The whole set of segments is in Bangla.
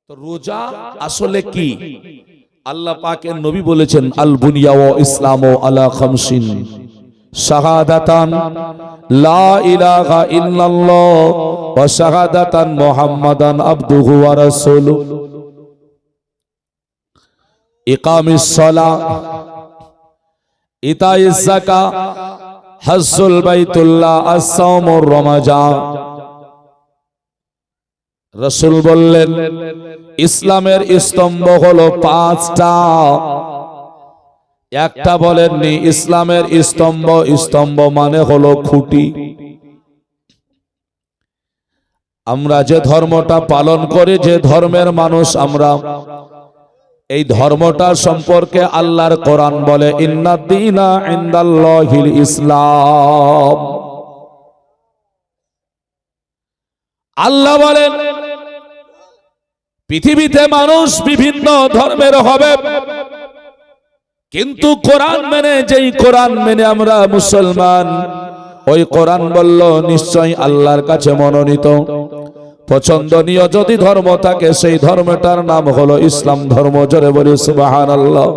তো রোজা আসলে কি? আল্লাহ পাকের নবী বলেছেন, আল বুনিয়া ওয়া ইসলামু আলা খামসিন শাহাদাতান লা ইলাহা ইল্লাল্লাহ ওয়া শাহাদাতান মুহাম্মাদান আবদুহু ওয়া রাসূলুহু ইকামিস সালাহ ইতাইজ যাকাত হজ্জুল বাইতুল্লাহ আস-সাওমুর রমাজান। রাসূল বললেন ইসলামের স্তম্ভ হলো পাঁচটা। একটা বলেননি ইসলামের স্তম্ভ, স্তম্ভ মানে হলো খুঁটি। আমরা যে ধর্মটা পালন করি, যে ধর্মের মানুষ আমরা, এই ধর্মটা সম্পর্কে আল্লাহর কোরআন বলে ইন্নাদ দীনা ইনদাল্লাহিল ইসলাম। আল্লাহ বলেন পৃথিবীতে মানুষ বিভিন্ন ধর্মের হবে, কিন্তু কোরআন মেনে, যেই কোরআন মেনে আমরা মুসলমান, ওই কোরআন বলল নিশ্চয়ই আল্লাহর কাছে মনোনীত পছন্দনীয় যদি ধর্ম থাকে, সেই ধর্মটার নাম হলো ইসলাম ধর্ম। জোরে বলি সুবহানাল্লাহ।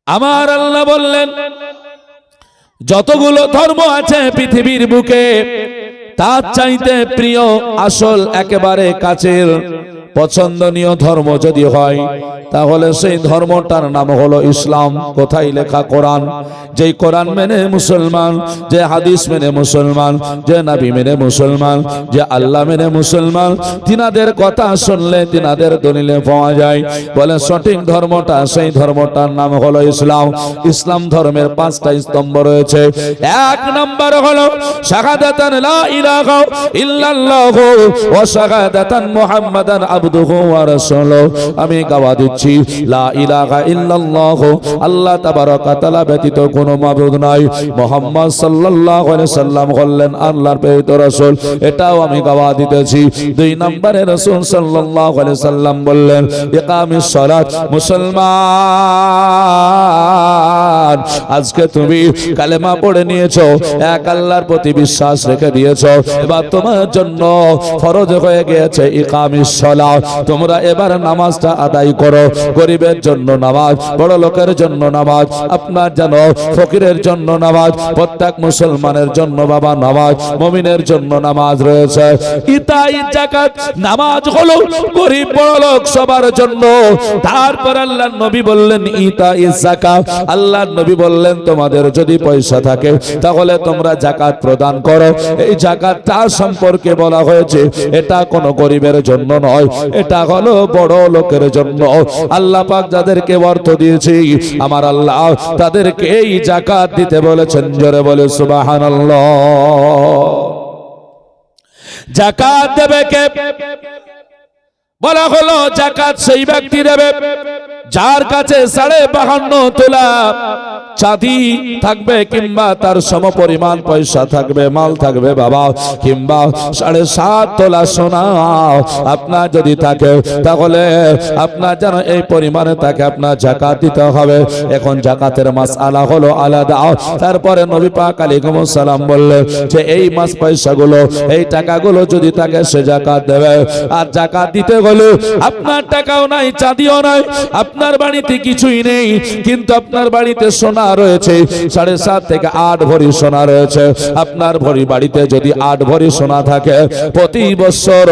আমার আল্লাহ বললেন যতগুলো ধর্ম আছে পৃথিবীর বুকে, তার চাইতে প্রিয়, আসল, একেবারে কাছের পছন্দনীয় ধর্ম যদি হয়, তাহলে সেই ধর্মটার নাম হলো ইসলাম। কোথায় লেখা? কোরআন। যেই কোরআন মেনে মুসলমান, যে হাদিস মেনে মুসলমান, যে নবী মেনে মুসলমান, যে আল্লাহ মেনে মুসলমান, তিনাদের কথা শুনলে, তিনাদের দলিলে পাওয়া যায়, বলে সঠিক ধর্মটা, সেই ধর্মটার নাম হলো ইসলাম। ইসলাম ধর্মের পাঁচটা স্তম্ভ রয়েছে। এক নম্বর হলো শাহাদাতান লা ইলাহা ইল্লাল্লাহু ওয়া শাহাদাতান মুহাম্মাদান আবদুহু ওয়া রাসূলুহু। আমি গাওয়া দিচ্ছি লা ইলাহা ইল্লাল্লাহু, আল্লাহ তাবারক ওয়া তাআলা ব্যতীত কোনো মাবুদ নাই, মুহাম্মদ সাল্লাল্লাহু আলাইহি সাল্লাম হলেন আল্লাহর প্রেরিত রাসূল, এটাও আমি গাওয়া দিতেছি। দুই নম্বরে রাসূল সাল্লাল্লাহু আলাইহি সাল্লাম বললেন ইকামিস সালাত। মুসলমান, আজকে তুমি কালেমা পড়ে নিয়েছো, এক আল্লাহর প্রতি বিশ্বাস রেখে দিয়েছো, এবার তোমার জন্য ফরজ হয়ে গিয়েছে ইকামিস সালাত। তোমরা এবার নামাজটা আদায় করো। গরিবের জন্য নামাজ, বড় লোকের জন্য নামাজ, আপনার জানো ফকিরের জন্য নামাজ, প্রত্যেক মুসলমানের জন্য বাবা নামাজ, মুমিনের জন্য নামাজ রয়েছে। ইতাই যাকাত, নামাজ হলো গরিব বড় লোক সবার জন্য। তারপর আল্লাহর নবী বললেন ইতাই যাকাত, আল্লাহর নবী বললেন তোমাদের যদি পয়সা থাকে তাহলে তোমরা যাকাত প্রদান করো। এই যাকাতটা সম্পর্কে বলা হয়েছে এটা কোনো গরিবের জন্য নয়, এটা হলো বড় লোকের জন্য। আল্লাহ পাক যাদেরকে অর্থ দিয়েছে, আমার আল্লাহ তাদেরকে এই যাকাত দিতে বলেছেন। জোরে বলে সুবহানাল্লাহ। যাকাত দেবে কে? বলা হলো যাকাত সেই ব্যক্তি দেবে যার কাছে 52.5 তোলা চাঁদি থাকবে, কিংবা তার সমপরিমাণ পয়সা থাকবে, মাল থাকবে বাবা, কিংবা 7.5 তোলা সোনা আপনার যদি থাকে, তাহলে আপনার যেন এই পরিমাণে তাকে আপনার যাকাত দিতে হবে। এখন যাকাতের মাসআলা হলো আলাদা। তারপরে নবী পাক আলাইহিস সালাম বললেন যে এই মাস পয়সাগুলো, এই টাকাগুলো যদি থাকে সে যাকাত দেবে। আর যাকাত দিতে গেলে আপনার টাকাও নাই, চাঁদিও নাই, আপনার বাড়িতে কিছুই নেই, কিন্তু আপনার বাড়িতে সোনা রয়েছে, 7.5 থেকে 8 ভরি সোনা রয়েছে। আপনার ভরি বাড়িতে যদি 8 ভরি সোনা থাকে, প্রতি বছর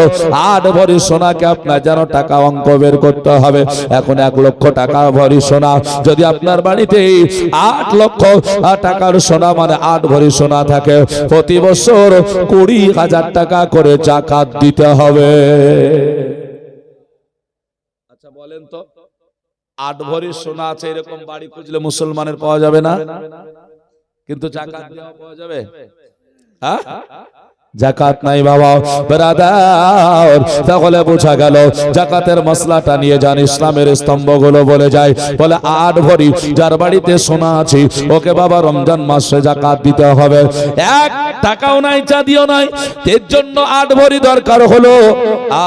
8 ভরি সোনাকে আপনার যেন টাকা অঙ্ক বের করতে হবে। এখন 1 লক্ষ টাকা ভরি সোনা যদি আপনার বাড়িতে 8 লক্ষ টাকার সোনা মানে 8 ভরি সোনা থাকে, প্রতি বছর 20,000 টাকা করে যাকাত দিতে হবে। আচ্ছা বলেন তো, 8 ভরি সোনা আছে এরকম বাড়ি খুঁজলে মুসলমানের পাওয়া যাবে না? কিন্তু যাকাত দেওয়া পাওয়া যাবে? হ্যাঁ, যাকাত নাই বাবা ব্রাদার। তাহলে বোঝা গেল যাকাতের মশলাটা নিয়ে যান ইসলামের স্তম্ভগুলো বলে যায়। বলে 8 ভরি যার বাড়িতে সোনা আছে ওকে বাবা রমজান মাসে যাকাত দিতে হবে। 1 টাকাও নাই, চাঁদিও নাই, এর জন্য 8 ভরি দরকার হলো।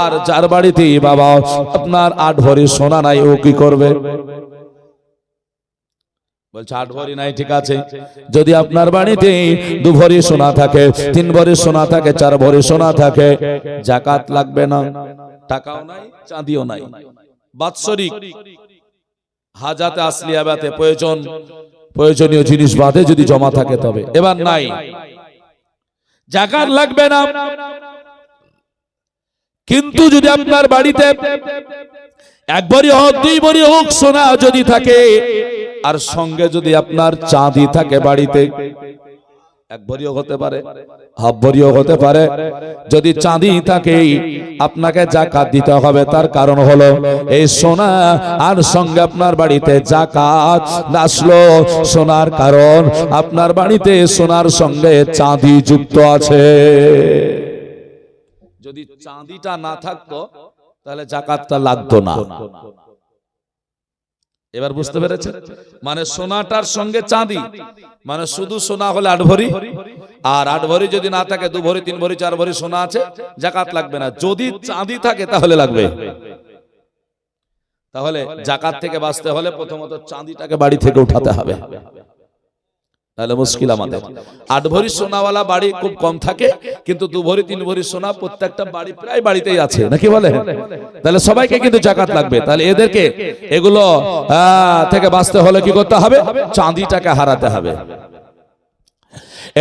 আর যার বাড়িতে বাবা আপনার 8 ভরি সোনা নাই, ও কি করবে? বলছে 8 ভরি নাই, ঠিক আছে, যদি আপনার বাড়িতে 2 ভরি সোনা থাকে, 3 ভরি সোনা থাকে, 4 ভরি সোনা থাকে, যাকাত লাগবে না। টাকাও নাই, চাঁদিও নাই, বাৎসরিক হাজাতে আসলিয়াবাতে প্রয়োজনীয় জিনিস বাদে যদি জমা থাকে তবে। এবার নাই, যাকাত লাগবে না। কিন্তু যদি আপনার বাড়িতে এক ভরি হোক, দুই ভরি হোক সোনা যদি থাকে, আর সঙ্গে যদি আপনার চাঁদি থাকে বাড়িতে, এক ভরিও হতে পারে, হাফ ভরিও হতে পারে, যদি চাঁদি থাকে আপনাকে যাকাত দিতে হবে। তার কারণ হলো এই সোনা আর সঙ্গে আপনার বাড়িতে যাকাত আসলো সোনার কারণ আপনার বাড়িতে সোনার সঙ্গে চাঁদি যুক্ত আছে। যদি চাঁদিটা না থাকতো তাহলে যাকাতটা লাগতো না। এবার বুঝতে পেরেছেন? মানে সোনাটার সঙ্গে চাঁদি, মানে শুধু সোনা হলে 8 ভরি, আর 8 ভরি যদি না থাকে 2 ভরি, 3 ভরি, 4 ভরি সোনা আছে, যাকাত লাগবে না। যদি চাঁদি থাকে তাহলে লাগবে। তাহলে যাকাত থেকে বাঁচতে হলে প্রথমত চাঁদিটাকে বাড়ি থেকে উঠাতে হবে, তাহলে মুশকিল আমাদের। 8 ভরি সোনাওয়ালা বাড়ি খুব কম থাকে, কিন্তু 2 ভরি 3 ভরি সোনা প্রত্যেকটা বাড়ি প্রায় বাড়িতেই আছে, নাকি বলে? তাহলে সবাইকে কিন্তু যাকাত লাগবে। তাহলে এদেরকে এগুলো থেকে বাঁচতে হলে কি করতে হবে? চাঁদিটাকে হারাতে হবে।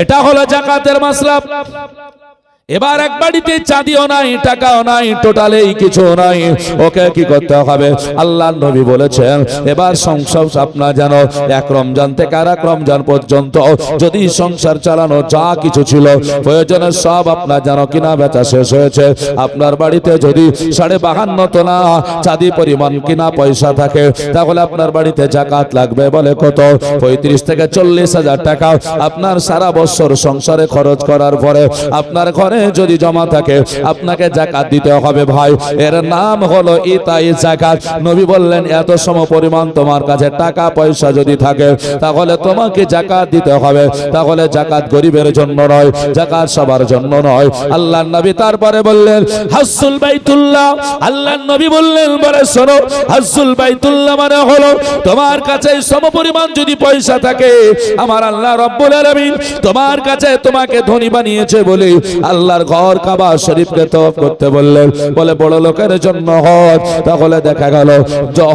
এটা হলো যাকাতের মাসলা। এবার এক বাড়িতে চাঁদিও নাই, টাকাও নাই, টোটালেই কিছু নাই, ওকে কি করতে হবে? আল্লাহর নবী বলেছেন এবার সংসার আপনার যেন এক রমজান থেকে আর এক রমজান পর্যন্ত যদি সংসার চালানো যা কিছু ছিল প্রয়োজনের সব আপনার যেন কিনা বেচা শেষ হয়েছে। আপনার বাড়িতে যদি 52.5 তোলা চাঁদি পরিমাণ কিনা পয়সা থাকে, তাহলে আপনার বাড়িতে যাকাত লাগবে। বলে কত? 35 থেকে 40 হাজার টাকা আপনার সারা বছর সংসারে খরচ করার পরে আপনার ঘরে যদি জমা থাকে আপনাকে যাকাত দিতে হবে। ভাই, এর নাম হলো ইতাই যাকাত। নবী বললেন এত সম পরিমাণ তোমার কাছে টাকা পয়সা যদি থাকে তাহলে তোমাকে যাকাত দিতে হবে। তাহলে যাকাত গরিবের জন্য নয়, যাকাত সবার জন্য নয়। আল্লাহর নবী তারপরে বললেন হাজ্জুল বাইতুল্লাহ। আল্লাহর নবী বললেন বলে শোনো, হাজ্জুল বাইতুল্লাহ মানে হলো তোমার কাছে সম পরিমাণ যদি পয়সা থাকে, আমার আল্লাহ রাব্বুল আলামিন তোমার কাছে তোমাকে ধনী বানিয়েছে বলে আল্লাহর ঘর কাবা শরীফকে তওয়াফ করতে বললেন। বলে বড় লোকের জন্য হজ। তাহলে দেখা গেল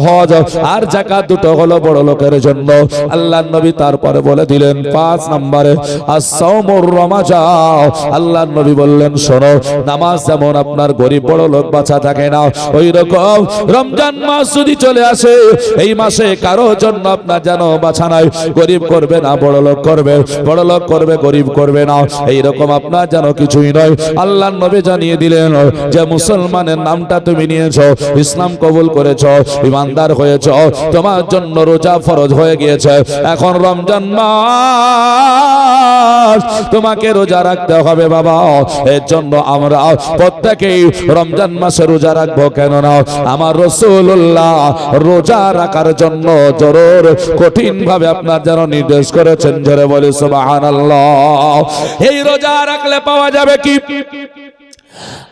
হজ আর যাকাত দুটো হলো বড় লোকের জন্য। আল্লাহর নবী তারপরে বলে দিলেন 5 নম্বরে as-সাওমুর রমাজান। আল্লাহর নবী বললেন শোনো, নামাজ যেমন আপনার গরিব বড় লোক বাঁচা থাকে না, ওই রকম রমজান মাস যদি চলে আসে এই মাসে কারো জন্য আপনার যেন বাঁচা নাই। গরিব করবে না বড় লোক করবে, বড় লোক করবে গরিব করবে না, এই রকম আপনার যেন কিছুই নয়। আল্লাহর নবী জানিয়ে দিলেন যে মুসলমানের নামটা তুমি নিয়েছো, ইসলাম কবুল করেছো, ইমানদার হয়েছো, তোমার জন্য রোজা ফরজ হয়ে গিয়েছে। এখন রমজান মাস তোমাকে রোজা রাখতে হবে বাবা। এর জন্য আমরা প্রত্যেকেই রমজান মাসে রোজা রাখবো। কেন না আমার রাসূলুল্লাহ রোজা রাখার জন্য জরুর কঠিন ভাবে আপনার যেন নির্দেশ করেছেন। জোরে বলি সুবহানাল্লাহ। এই রোজা রাখলে পাওয়া যাবে কি?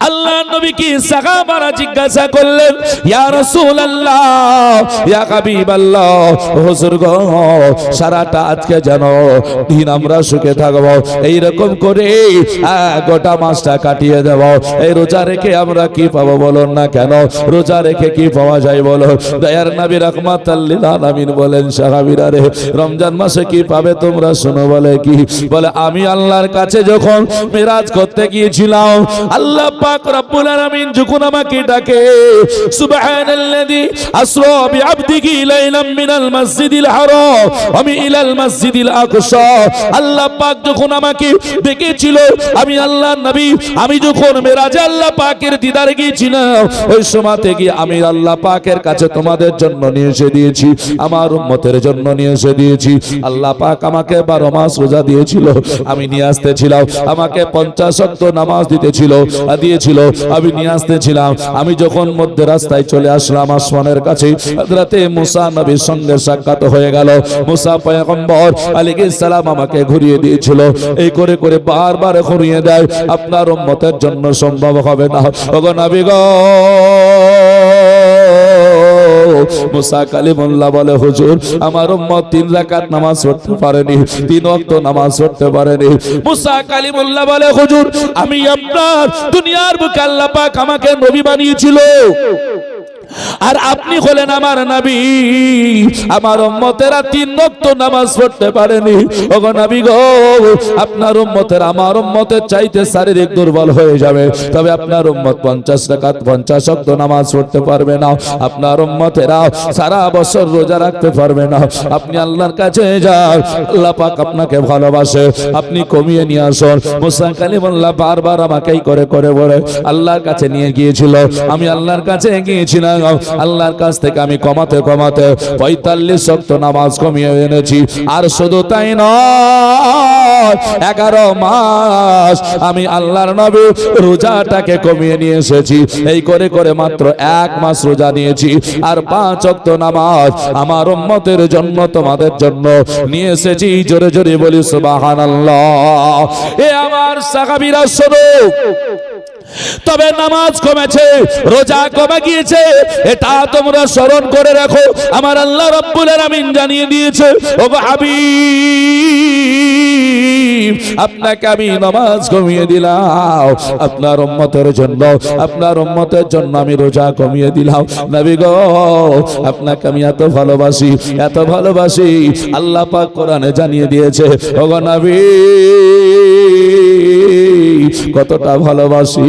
আল্লাহ নবী কি সাহাবারা জিজ্ঞাসা করলেন ইয়া রাসূলুল্লাহ, ইয়া হাবিবাল্লাহ, হুজুর গো সারাটা আজকে যেন দিন আমরা সুখে থাকবো, এই রকম করে গোটা মাসটা কাটিয়ে দেব, এই রোজা রেখে আমরা কি পাবো বলুন না? কেন রোজা রেখে কি পাওয়া যায় বলো? দয়ার নবী রাহমাতাল লিল আলামিন বলেন সাহাবীরা রে, রমজান মাসে কি পাবে তোমরা শোনো। বলে কি? বলে আমি আল্লাহর কাছে যখন মিরাজ করতে গিয়েছিলাম, আল্লাহ পাক রব্বুল আলামিন যখন আমাকে ডাকে সুবহানাল্লাযী আসরা বিআবদিহি লাইলাম মিনাল মাসজিদিল হারাম আমি ইলাল মাসজিদিল আকসা, আল্লাহ পাক যখন আমাকে ডেকেছিল, আমি আল্লাহর নবী আমি যখন মেরাজে আল্লাহ পাকের দিদারে গিয়েছিলাম, ওই সময় থেকে আমি আল্লাহ পাকের কাছে তোমাদের জন্য নিয়ে এসে দিয়েছি, আমার উম্মতের জন্য নিয়ে এসে দিয়েছি। আল্লাহ পাক আমাকে 12 মাস রোজা দিয়েছিল, আমি নিয়ে আসতেছিলাম। আমাকে 50 ওয়াক্ত নামাজ দিয়েছিল, আমি নিয়ে আসতেছিলাম। আমি যখন মধ্যে রাস্তায় চলে আসলাম আসমানের কাছে, হযরতে মুসা নবীর সঙ্গে সাক্ষাৎ হয়ে গেল। মুসা পয়গম্বর আলাইহিস সালাম আমাকে ঘুরিয়ে দিয়েছিল। এই করে করে বারবার ঘুরিয়ে দেয়, আপনার উম্মতের জন্য সম্ভব হবে না। ওগো নবী গো, মুসা কালিমুল্লাহ বলে হুজুর আমার উম্মত 3 রাকাত নামাজ পড়তে পারেনি, 3 ওয়াক্ত নামাজ পড়তে পারেনি। মুসা কালিমুল্লাহ বলে হুজুর আমি আপনার দুনিয়ার বুকে আল্লাহ পাক আমাকে নবী বানিয়েছিল, আর আপনি হলেন আমার নবী, আমার উম্মতেরা 3 ওয়াক্ত নামাজ পড়তে পারেনি। ওগো নবী গো, আপনার উম্মতের আমার উম্মতের চাইতে শারীরিক দুর্বল হয়ে যাবে, তবে আপনার উম্মত 50 রাকাত 50 ওয়াক্ত নামাজ পড়তে পারবে না। আপনার উম্মতেরা সারা বছর রোজা রাখতে পারবে না। আপনি আল্লাহর কাছে যান, আল্লাহ পাক আপনাকে ভালোবাসে, আপনি কমিয়ে নিয়ে আসুন। মুসা কালিমুল্লাহ বারবার আমাকেই করে করে বলে আল্লাহর কাছে নিয়ে গিয়েছিল। আমি আল্লাহর কাছে গিয়েছিলাম, আল্লাহর কাছ থেকে আমি কমাতে কমাতে 45 ওয়াক্ত নামাজ কমিয়ে এনেছি। আর শুধু তাই নয়, 11 মাস আমি আল্লাহর নবী রোজাটাকে কমিয়ে নিয়ে এসেছি। এই করে করে মাত্র 1 মাস রোজা নিয়েছি, আর 5 ওয়াক্ত নামাজ আমার উম্মতের জন্য তোমাদের জন্য নিয়ে এসেছি। জোরে জোরে বলি সুবহানাল্লাহ। এ আমার সাহাবীরা শোনো, তবে নামাজ কমেছে, রোজা কমে গিয়েছে, এটা তোমরা স্মরণ করে রাখো। আমার আল্লাহ রাব্বুল আলামিন জানিয়ে দিয়েছে, ওগো হাবিব আপনাকে আমি নামাজ কমিয়ে দিলাম, আপনার উম্মতের জন্য, আপনার উম্মতের জন্য আমি রোজা কমিয়ে দিলাম। নবী গো, আপনাকে আমি এত ভালোবাসি, এত ভালোবাসি, আল্লাহ পাক কোরআনে জানিয়ে দিয়েছে। ওগো নবী কতটা ভালোবাসি,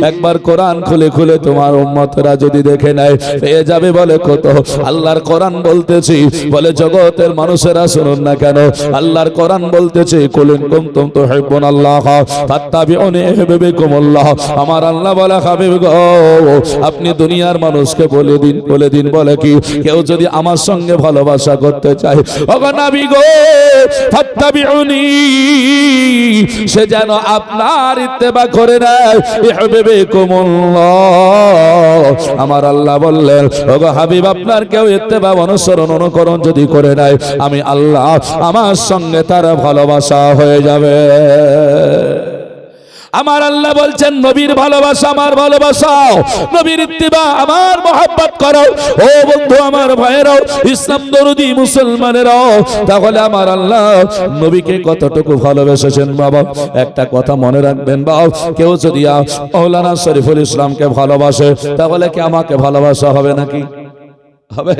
একবার কোরআন খুলে খুলে তোমার উম্মতরা যদি দেখে নেয় পেয়ে যাবে। বলে কত আল্লাহর কোরআন বলতেছি, বলে জগতের মানুষেরা শুনুন না কেন, আল্লাহর কোরআন বলতেছে কুলিন কুনতুম তুহিব্বুনাল্লাহ ফাত্তাবিউনি ইউহিব্বুকুমুল্লাহ। আমার আল্লাহ বলে হাবিব গো, আপনি দুনিয়ার মানুষকে বলে দিন, বলে দিন, বলে কি কেউ যদি আমার সঙ্গে ভালোবাসা করতে চায়, ওগো নবী গো ফাত্তাবিউনি, সে যেন আপনার ইত্তেবা করে নেয়, ইউহিব্বুকুমুল্লাহ। আমার আল্লাহ বললেন, ওগো হাবিব আপনার কেউ ইত্তেবা অনুসরণ অনুকরণ যদি করে নেয়, আমি আল্লাহ আমার সঙ্গে তার ভালোবাসা হয়ে যাবে। আমার আল্লাহ বলছেন নবীর ভালোবাসা আমার ভালোবাসা, নবীর ইত্তিবা আমার মহব্বত করো। ও বন্ধু আমার ভাইয়েরাও, ইসলাম দরদি মুসলমানেরাও, তাহলে আমার আল্লাহ নবীকে কতটুকু ভালোবেসেছেন বাবা, একটা কথা মনে রাখবেন বাবা, কেউ যদি মাওলানা শরীফুল ইসলামকে ভালোবাসে, তাহলে কি আমাকে ভালোবাসা হবে নাকি? হবে?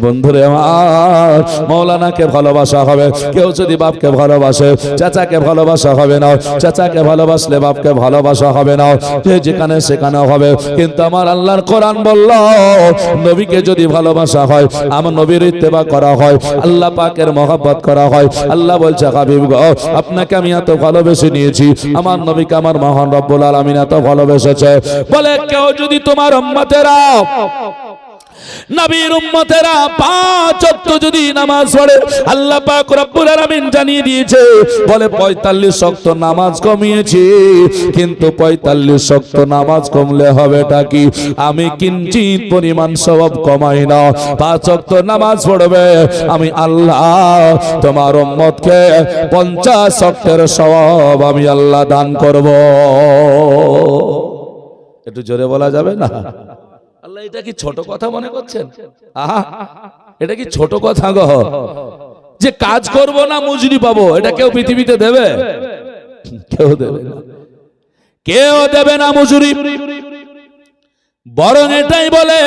বন্ধুরে আমার, মাওলানাকে ভালোবাসা হবে। কেউ যদি বাপকে ভালোবাসে, চাচাকে ভালোবাসা হবে না, চাচাকে ভালোবাসলে বাপকে ভালোবাসা হবে না, যে যেখানে সেখানে হবে। কিন্তু আমার আল্লাহর কোরআন বলল, নবীকে যদি ভালোবাসা হয়, আমার নবীর ইত্তেবা করা হয়, আল্লাহ পাকের মহব্বত করা হয়, আল্লাহ বলছে হাবিব গো আপনাকে আমি এত ভালোবেসে নিয়েছি, আমার নবীকে আমার মহান রব্বুল আলামিন এত ভালোবেসেছে। বলে কেউ যদি তোমার উম্মতেরা, নবীর উম্মতেরা 5 ওয়াক্ত যদি নামাজ পড়ে, আল্লাহ পাক রব্বুল আলামিন জানিয়ে দিয়েছে, বলে 45 ওয়াক্ত নামাজ কমিয়েছি, কিন্তু 45 ওয়াক্ত নামাজ কমলে হবেটা কি? আমি কিঞ্চিত পরিমাণ সওয়াব কমাই না। 5 ওয়াক্ত নামাজ পড়বে, আমি আল্লাহ তোমার উম্মতকে 50 ওয়াক্তের সওয়াব আমি আল্লাহ দান করব। একটু জোরে বলা যাবে না? আল্লাহ এটা কি ছোট কথা মনে করছেন? আহা, এটা কি ছোট কথা গো, যে কাজ করব না মজুরি পাবো? এটা কেউ পৃথিবীতে দেবে? কেউ দেবে না, কেউ দেবে না মজুরি। বরং এটাই বলে,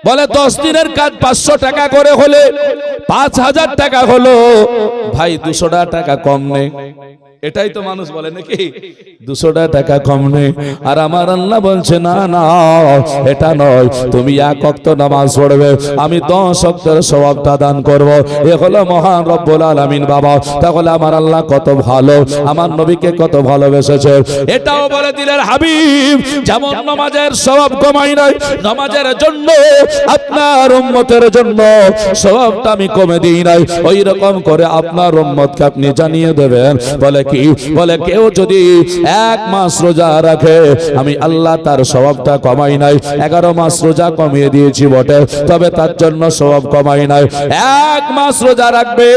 বলে 10 দিনের কাজ 500 টাকা করে হলে 5000 টাকা হলো, ভাই 200 টাকা কম নেই। এটাই তো মানুষ বলে নাকি, 200 টাকা কম নেই। আর আমার আল্লাহ বলছে না না, এটা নয়, তুমি 1 ওয়াক্ত নামাজ পড়বে, আমি 10 ওয়াক্তের সওয়াবটা দান করব। এ হলো মহান রব্বুল আলামিন বাবা। তাহলে আমার আল্লাহ কত ভালো, আমার নবীকে কত ভালোবেসেছে। এটাও বলে দিলেন হাবিব, যেমন নামাজের সওয়াব কমাই নাই, নামাজের জন্য আপনার উম্মতের জন্য সওয়াবটা আমি কমে দিই নাই, ওই রকম করে আপনার উম্মতকে আপনি জানিয়ে দেবেন। বলে কি? বলে কেউ যদি 1 মাস রোজা রাখে আমি আল্লাহ তার সওয়াবটা কমাই নাই। 11 মাস রোজা কমিয়ে দিয়েছি বটে, তবে তার জন্য সওয়াব কমাই নাই। 1 মাস রোজা রাখবে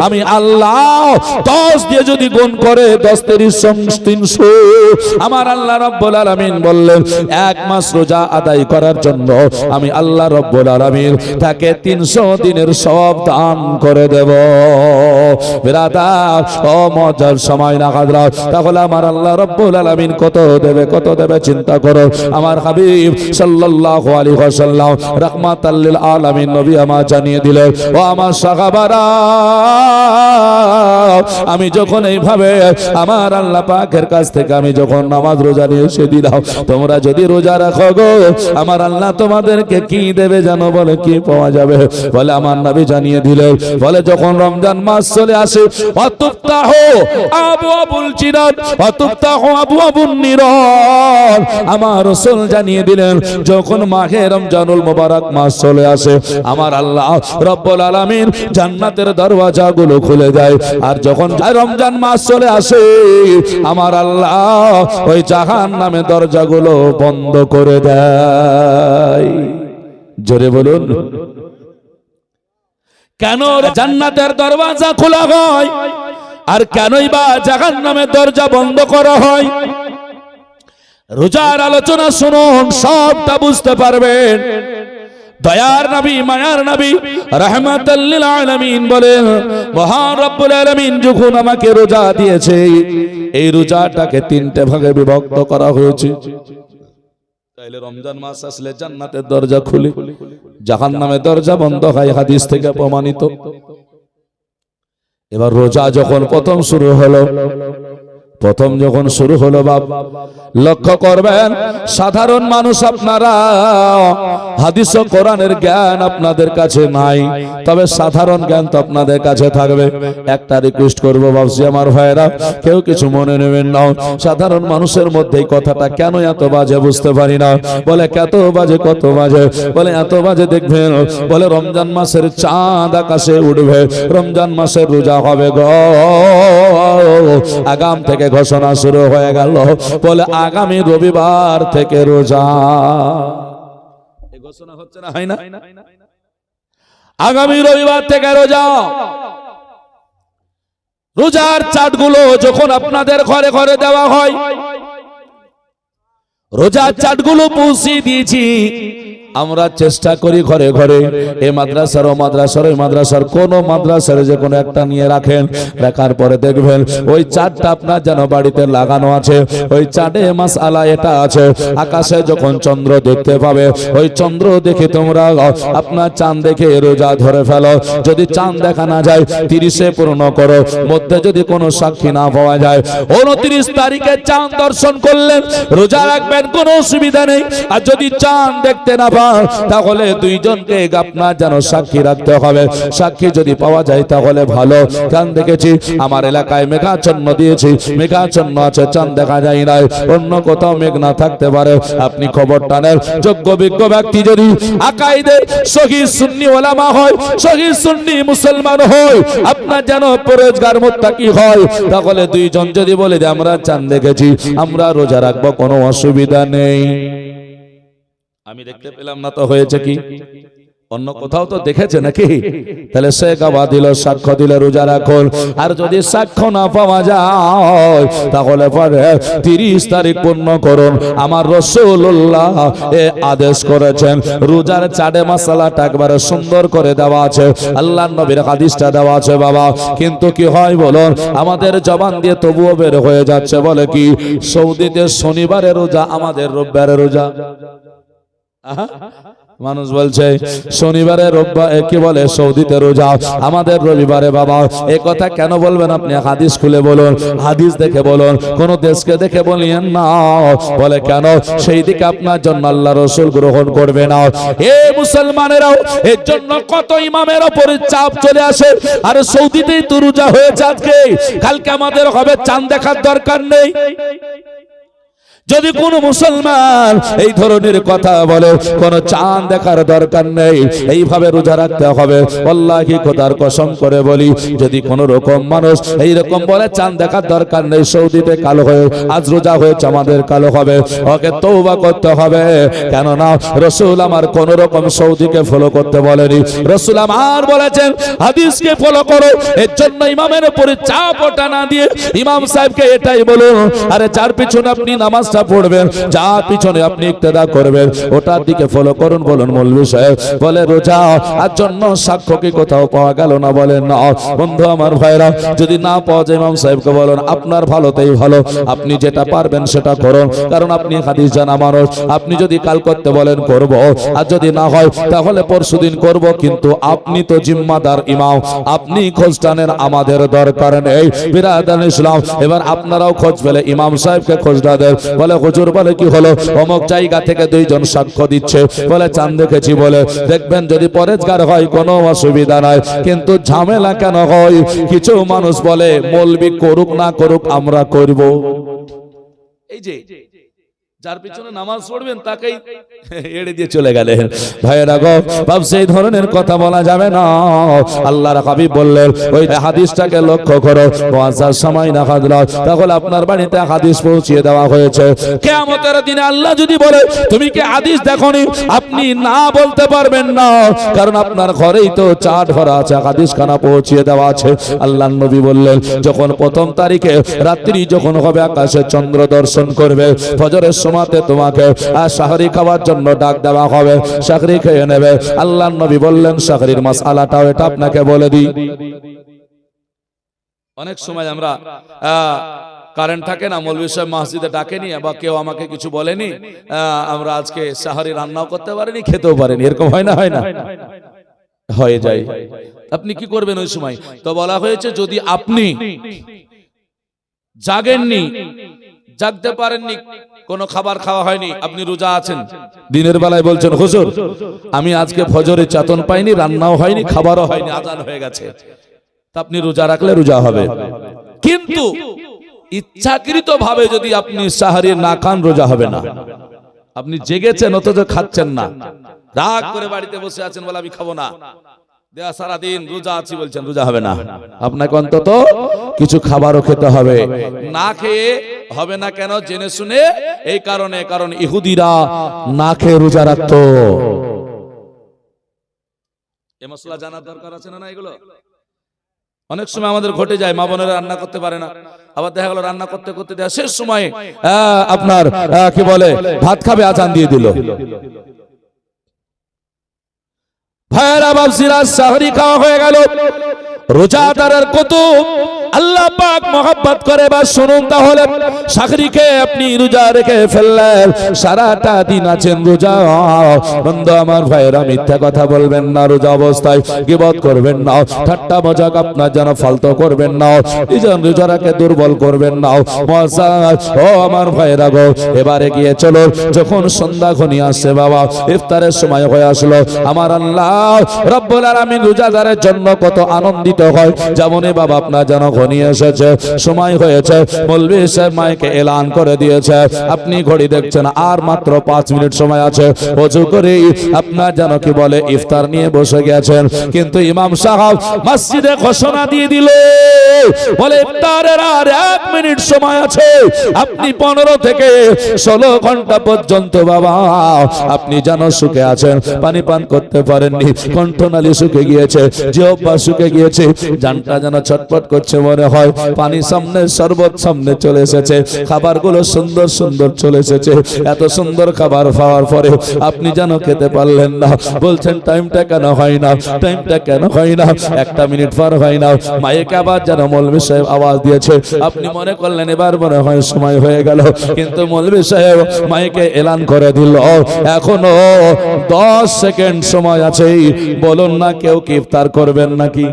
আমি আল্লাহ 10 দিয়ে যদি গুণ করে 10 30 300, আমার আল্লাহ রাব্বুল আলামিন বললেন 1 মাস রোজা আদায় করার জন্য আমি আল্লাহ রাব্বুল আলামিন তাকে 300 দিনের সওয়াব দান করে দেব। বিরাদার ও মজার সময় না কাদরা, তাহলে আমার আল্লাহ রাব্বুল আলামিন কত দেবে চিন্তা করো। আমার হাবিব সাল্লাল্লাহু আলাইহি ওয়াসাল্লাম রাহমাতাল লিল আলামিন নবী আমার জানিয়ে দিলেন, ও আমার সাহাবারা, আমি যখন এইভাবে আমার আল্লাহ পাকের কাছ থেকে আমি যখন নামাজ রোজা নিয়ে এসে দিলাম, তোমরা যদি রোজা রাখো গো আমার আল্লাহ তোমাদেরকে কি দেবে জানো? বলে কি পাওয়া যাবে? বলে আমার নবী জানিয়ে দিলেন, বলে যখন রমজান মাস চলে আসে অতুফতাহু আবওয়াবুল জিনাত অতুফতাহু আবওয়াবুন নিরান, আমার রাসূল জানিয়ে দিলেন যখন মাহে রমজানুল মুবারক মাস চলে আসে আমার আল্লাহ রব্বুল আলামিন জান্নাতের দরওয়াজাগুলো খুলে দেয়। আর যখন রমজান মাস চলে আসে আমার আল্লাহ ওই জাহান্নামের দরজাগুলো বন্ধ করে দেয়। জোরে বলুন, কেন জান্নাতের দরওয়াজা খোলা হয় আর কেনই বা জাহান্নামের দরজা বন্ধ করা হয়? রোজার আলোচনা শুনুন, সবটা বুঝতে পারবেন। দয়ার নবী মায়ার নবী রাহমাতাল লিল আলামিন বলেন, মহান রব্বুল আলামিন যখন আমাকে রোজা দিয়েছে এই রোজাটাকে 3টে ভাগে বিভক্ত করা হয়েছে। তাইলে রমজান মাস আসলে জান্নাতের দরজা খুলে জাহান্নামের দরজা বন্ধ হয়, হাদিস থেকে প্রমাণিত। এবার রোজা যখন প্রথম যখন শুরু হলো বাপ, লক্ষ্য করবেন সাধারণ মানুষ আপনারা, হাদিস ও কোরআনের জ্ঞান আপনাদের কাছে নাই, তবে সাধারণ জ্ঞান তো আপনাদের কাছে থাকবে। একটা রিকোয়েস্ট করবো বাবজি আমার ভাইরা, কেউ কিছু মনে নেবেন না। সাধারণ মানুষের মধ্যে এই কথাটা কেন এত বাজে বুঝতে পারি না। বলে কত বাজে, কত বাজে, বলে এত বাজে দেখবেন, বলে রমজান মাসের চাঁদ আকাশে উঠবে, রমজান মাসের রোজা হবে গো, আগাম থেকে ঘোষণা শুরু হয়ে গেল, বলে আগামী রবিবার থেকে রোজা। এই ঘোষণা হচ্ছে না, হয় না? আগামী রবিবার থেকে রোজা। রোজার চাটগুলো যখন আপনাদের ঘরে ঘরে দেওয়া হয়, রোজার চাটগুলো পৌঁছে দিয়েছি আমরা, চেষ্টা করি ঘরে ঘরে। এই মাদ্রাসার ও মাদ্রাসার ওই মাদ্রাসার কোন মাদ্রাসার যে কোনো একটা নিয়ে রাখেন, রাখার পরে দেখবেন ওই চাঁদটা আপনার যেন বাড়িতে লাগানো আছে। ওই চাঁদে মাসআলা এটা আছে, আকাশে যখন চন্দ্র দেখতে পাবে ওই চন্দ্র দেখে তোমরা আপনার চাঁদ দেখে রোজা ধরে ফেলো। যদি চাঁদ দেখা না যায় 30-এ পূর্ণ করো, মধ্যে যদি কোনো সাক্ষী না পাওয়া যায় 29 তারিখে চাঁদ দর্শন করলেন রোজা রাখবেন, কোনো অসুবিধা নেই। আর যদি চাঁদ দেখতে না তাহলে দুইজনকে আপনার যেন সাক্ষী রাখতে হবে। সাক্ষী যদি পাওয়া যায় তাহলে ভালো। চাঁদ দেখেছি, আমার এলাকায় মেঘাচ্ছন্ন দিয়েছি, মেঘাচ্ছন্ন আছে, চাঁদ দেখা যায় না, অন্য কোথাও মেঘ না থাকতে পারে। আপনি খবরটা নেন, যোগ্য বিজ্ঞ ব্যক্তি যদি আকাইদে সহি সুন্নি ওলামা হয়, সহি সুন্নি মুসলমান হয়, আপনার যেন পরেজগার মুত্তাকি হয়, তাহলে দুইজন যদি বলে যে আমরা চাঁদ দেখেছি, আমরা রোজা রাখবো, কোনো অসুবিধা নেই। আমি দেখতে পেলাম না তো হয়েছে কি? অন্য কোথাও তো দেখেছে নাকি? তাহলে সে গাওয়া দিল, সাক্ষ্য দিলে রোজা রাখুন। আর যদি সাক্ষ্য না পাওয়া যায় তাহলে পরে 30 তারিখ পূর্ণ করুন। আমার রাসূলুল্লাহ এ আদেশ করেছেন। রোজার চাঁদে মাসালাটা একবারে সুন্দর করে দেওয়া আছে, আল্লাহর নবীর হাদিসটা দেওয়া আছে বাবা। কিন্তু কি হয় বলুন, আমাদের জবান দিয়ে তবুও বের হয়ে যাচ্ছে, বলে কি সৌদিতে শনিবারে রোজা, আমাদের রবিবারে রোজা। মানুষ বলছে শনিবারে রোববার কি বলে সৌদিতে রোজা, আমাদের রবিবারে বাবা। এই কথা কেন বলবেন আপনি? হাদিস খুলে বলুন, হাদিস দেখে বলুন, কোন দেশকে দেখে বলিয়েন না। বলে কেন? সেই দিকে আপনার জন্য আল্লাহ রাসূল গ্রহণ করবে না। এ মুসলমানেরাও, এর জন্য কত ইমামের উপরে চাপ চলে আসে। আর সৌদিতেই তো রোজা হয়েছে আজকে, কালকে আমাদের হবে, চাঁদ দেখার দরকার নেই। যদি কোন মুসলমান এই ধরনের কথা বলে, কোন চাঁদ দেখার দরকার নেই, এইভাবে রোজা রাখতে হবে, আল্লাহি খোদার কসম করে বলি, যদি কোন রকম মানুষ এই রকম বলে চাঁদ দেখার দরকার নেই, সৌদিতে কালো হয়ে আজ রোজা হয়েছে আমাদের কালো হবে, ওকে তওবা করতে হবে। কেননা রাসূল আমার কোন রকম সৌদিকে ফলো করতে বলেনি, রাসূল আমার বলেছেন হাদিসকে ফলো করো। এর জন্য ইমামের উপরে চাপ ওঠা না দিয়ে ইমাম সাহেবকে এটাই বলুন, আরে যার পিছনে আপনি নামাজ পড়বেন, যার পিছনে আপনি ইক্তেদা করবেন, ওটার দিকে ফলো করুন। বলুন মৌলভী সাহেব, বলে রোজা আর জন্য সাক্ষ্য কি কোথাও পাওয়া গেল না? বলেন না। বন্ধু আমার ভাইরা, যদি না পাওয়া যায় ইমাম সাহেবকে বলুন আপনার ভালোতেই ভালো, আপনি যেটা পারবেন সেটা করুন, কারণ আপনি হাদিস জানা মানুষ। আপনি যদি কাল করতে বলেন করব, আর যদি না হয় তাহলে পরশুদিন করব, কিন্তু আপনি তো জিম্মাদার ইমাম, আপনি খোঁজ টানেন, আমাদের দরকার নেই। বিরাদান ইসলাম, এবার আপনারাও খোঁজ পেলে ইমাম সাহেবকে খোঁজটা দেন। বলে হুজুর বলে কি হলো, অমুক জায়গা থেকে দুইজন সাক্ষ্য দিচ্ছে, বলে চাঁদ দেখেছি, বলে দেখবেন যদি পরেজগার হয় কোনো অসুবিধা নাই, কিন্তু ঝামেলা কেন হয়? কিছু মানুষ বলে মৌলবি করুক না করুক আমরা করব। এই যে যার পিছনে নামাজ পড়বেন তাকেই এড়ে দিয়ে চলে গেলেন। ভাইয়েরা গো, বাপ সেই ধরনের কথা বলা যাবে না। আল্লাহর হাবিব বললেন ওই হাদিসটাকে লক্ষ্য করো, ওয়াজার সময় না হাজরা, তাহলে আপনার বাড়িতে হাদিস পৌঁছিয়ে দেওয়া হয়েছে। কিয়ামতের দিনে আল্লাহ যদি বলে তুমি কি হাদিস দেখোনি, আপনি না বলতে পারবেন না, কারণ আপনার ঘরেই তো চাট ভরা আছে, হাদিস খানা পৌঁছিয়ে দেওয়া আছে। আল্লাহর নবী বললেন যখন প্রথম তারিখে রাত্রি যখন হবে, আকাশে চন্দ্র দর্শন করবে, ফজরের সময়তে তোমাকে শাহরি খাওয়ার জন্য ডাক দেওয়া হবে, শাহরি খেয়ে নেবে। আল্লাহর নবী বললেন শাহরির মাসআলাটাও এটা আপনাকে বলে দিই। অনেক সময় আমরা কারেন্ট থাকে না, মৌলভী সাহেব মসজিদে ডাকেনি বা কেউ আমাকে কিছু বলেনি, আমরা আজকে শাহরি রান্নাও করতে পারিনি, খেতেও পারিনি, এরকম হয় না? হয় না? হয়ে যায়। আপনি কি করবেন ওই সময়? তো বলা হয়েছে যদি আপনি জাগেননি, জাগতে পারেননি, কোনো খাবার খাওয়া হয়নি, আপনি রোজা আছেন, দিনের বেলায় বলছেন হুজুর আমি আজকে ফজরে চেতন পাইনি, রান্নাও হয়নি, খাবারও হয়নি, আজান হয়ে গেছে, তা আপনি রোজা রাখলে রোজা হবে। কিন্তু ইচ্ছাকৃত ভাবে যদি আপনি সাহারি না খান, রোজা হবে না। আপনি জেগেছেন অথচ খাচ্ছেন না, রাগ করে বাড়িতে বসে আছেন, বলে আমি খাবো না, দেয়া সারাদিন রোজা আছি বলছেন, রোজা হবে না। আপনাকে অন্তত কিছু খাবারও খেতে হবে। না খেয়ে হবে না কেন? জেনে শুনে, এই কারণে, কারণ ইহুদিরা না খেয়ে রোজা রাখতো। এই মশলা জানার দরকার আছে না? এগুলো অনেক সময় আমাদের ঘটে যায়, মা বোনেরা রান্না করতে পারে না, আবার দেখা গেল রান্না করতে করতে দেয়া শেষ সময় আপনার কি বলে ভাত খাবে, আজান দিয়ে দিল। ভাইরা বাবজিরা, সাহরি খাওয়া হয়ে গেল, রোজাদারের কত আল্লাহ পাক মহব্বত করে। বা শুনুন তাহলে, সাহরিকে আপনি রোজা রেখে ফেললেন, সারাটা দিন আছেন রোজা। বন্ধু আমার ভাইরা, মিথ্যা কথা বলবেন না, রোজা অবস্থায় গীবত করবেন না, ঠাট্টা মজাক আপনার যেন ফালতু করবেন না, নিজের রোজাকে দুর্বল করবেন না। ও আমার ভাইরা গো, এবারে গিয়ে চলো, যখন সন্ধ্যা ঘনিয়ে আসছে বাবা, ইফতারের সময় হয়ে আসলো, আমার আল্লাহ রব্বুল আলামিন রোজাদারের জন্য কত আনন্দিত হয়। যেমনই বাবা আপনার যেন ঘনিয়ে এসেছে, সময় হয়েছে, মৌলভী সাহেব মাইকে এলান করে দিয়েছে, আপনি ঘড়ি দেখছেন আর মাত্র 5 মিনিট সময় আছে, ওযু করে আপনার যেন কি বলে ইফতার নিয়ে বসে গেছেন, কিন্তু ইমাম সাহেব মসজিদে ঘোষণা দিয়ে দিল, বলে ইফতারের আর 1 মিনিট সময় আছে, আপনি 15 থেকে 16 ঘন্টা পর্যন্ত বাবা আপনি যেন সুখে আছেন, পানি পান করতে পারেননি, কণ্ঠনালী শুকে গিয়েছে, জিহ্বা শুকে গিয়েছে, জানটা যেন ছটফট করছে, মনে হয় পানি সামনে, শরবত সামনে চলে এসেছে, খাবারগুলো সুন্দর সুন্দর চলে এসেছে, এত সুন্দর খাবার পাওয়ার পরে আপনি যেন খেতে পারলেন না। বলছেন টাইমটা কেন হয় না, টাইমটা কেন হয় না, 1 মিনিট পার হয় না। মাইকে আবার যেন মৌলভী সাহেব আওয়াজ দিয়েছে, আপনি মনে করলেন এবার মনে হয় সময় হয়ে গেল, কিন্তু মৌলভী সাহেব মাইকে এলান করে দিল এখনো 10 সেকেন্ড সময় আছে, বলুন না কেউ কি ইফতার করবেন নাকি?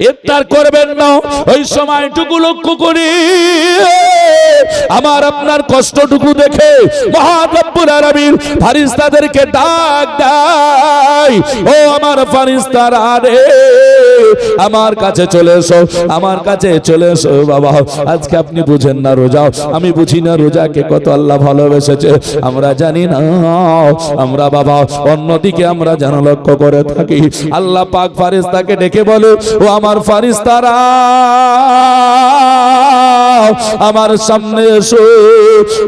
ইফতার করবেন না। ওই সময়টুকু লক্ষ্য করি, আমার আপনার কষ্টটুকু দেখে মহান রব্বুল আলামিন ফারিস্তাদেরকে ডাক দেয়, ও আমার ফারিস্তারা রে, আমার কাছে চলে এসো, আমার কাছে চলে এসো বাবা। আজকে আপনি বুঝেন না রোজা, আমি বুঝি না রোজাকে কত আল্লাহ ভালোবেসেছে আমরা জানি না। আমরা বাবা অন্যদিকে আমরা যেন লক্ষ্য করে থাকি। আল্লাহ পাক ফারিস্তাকে ডেকে বলে, ও আমার ফারিস্তারা আমার সামনে এসো।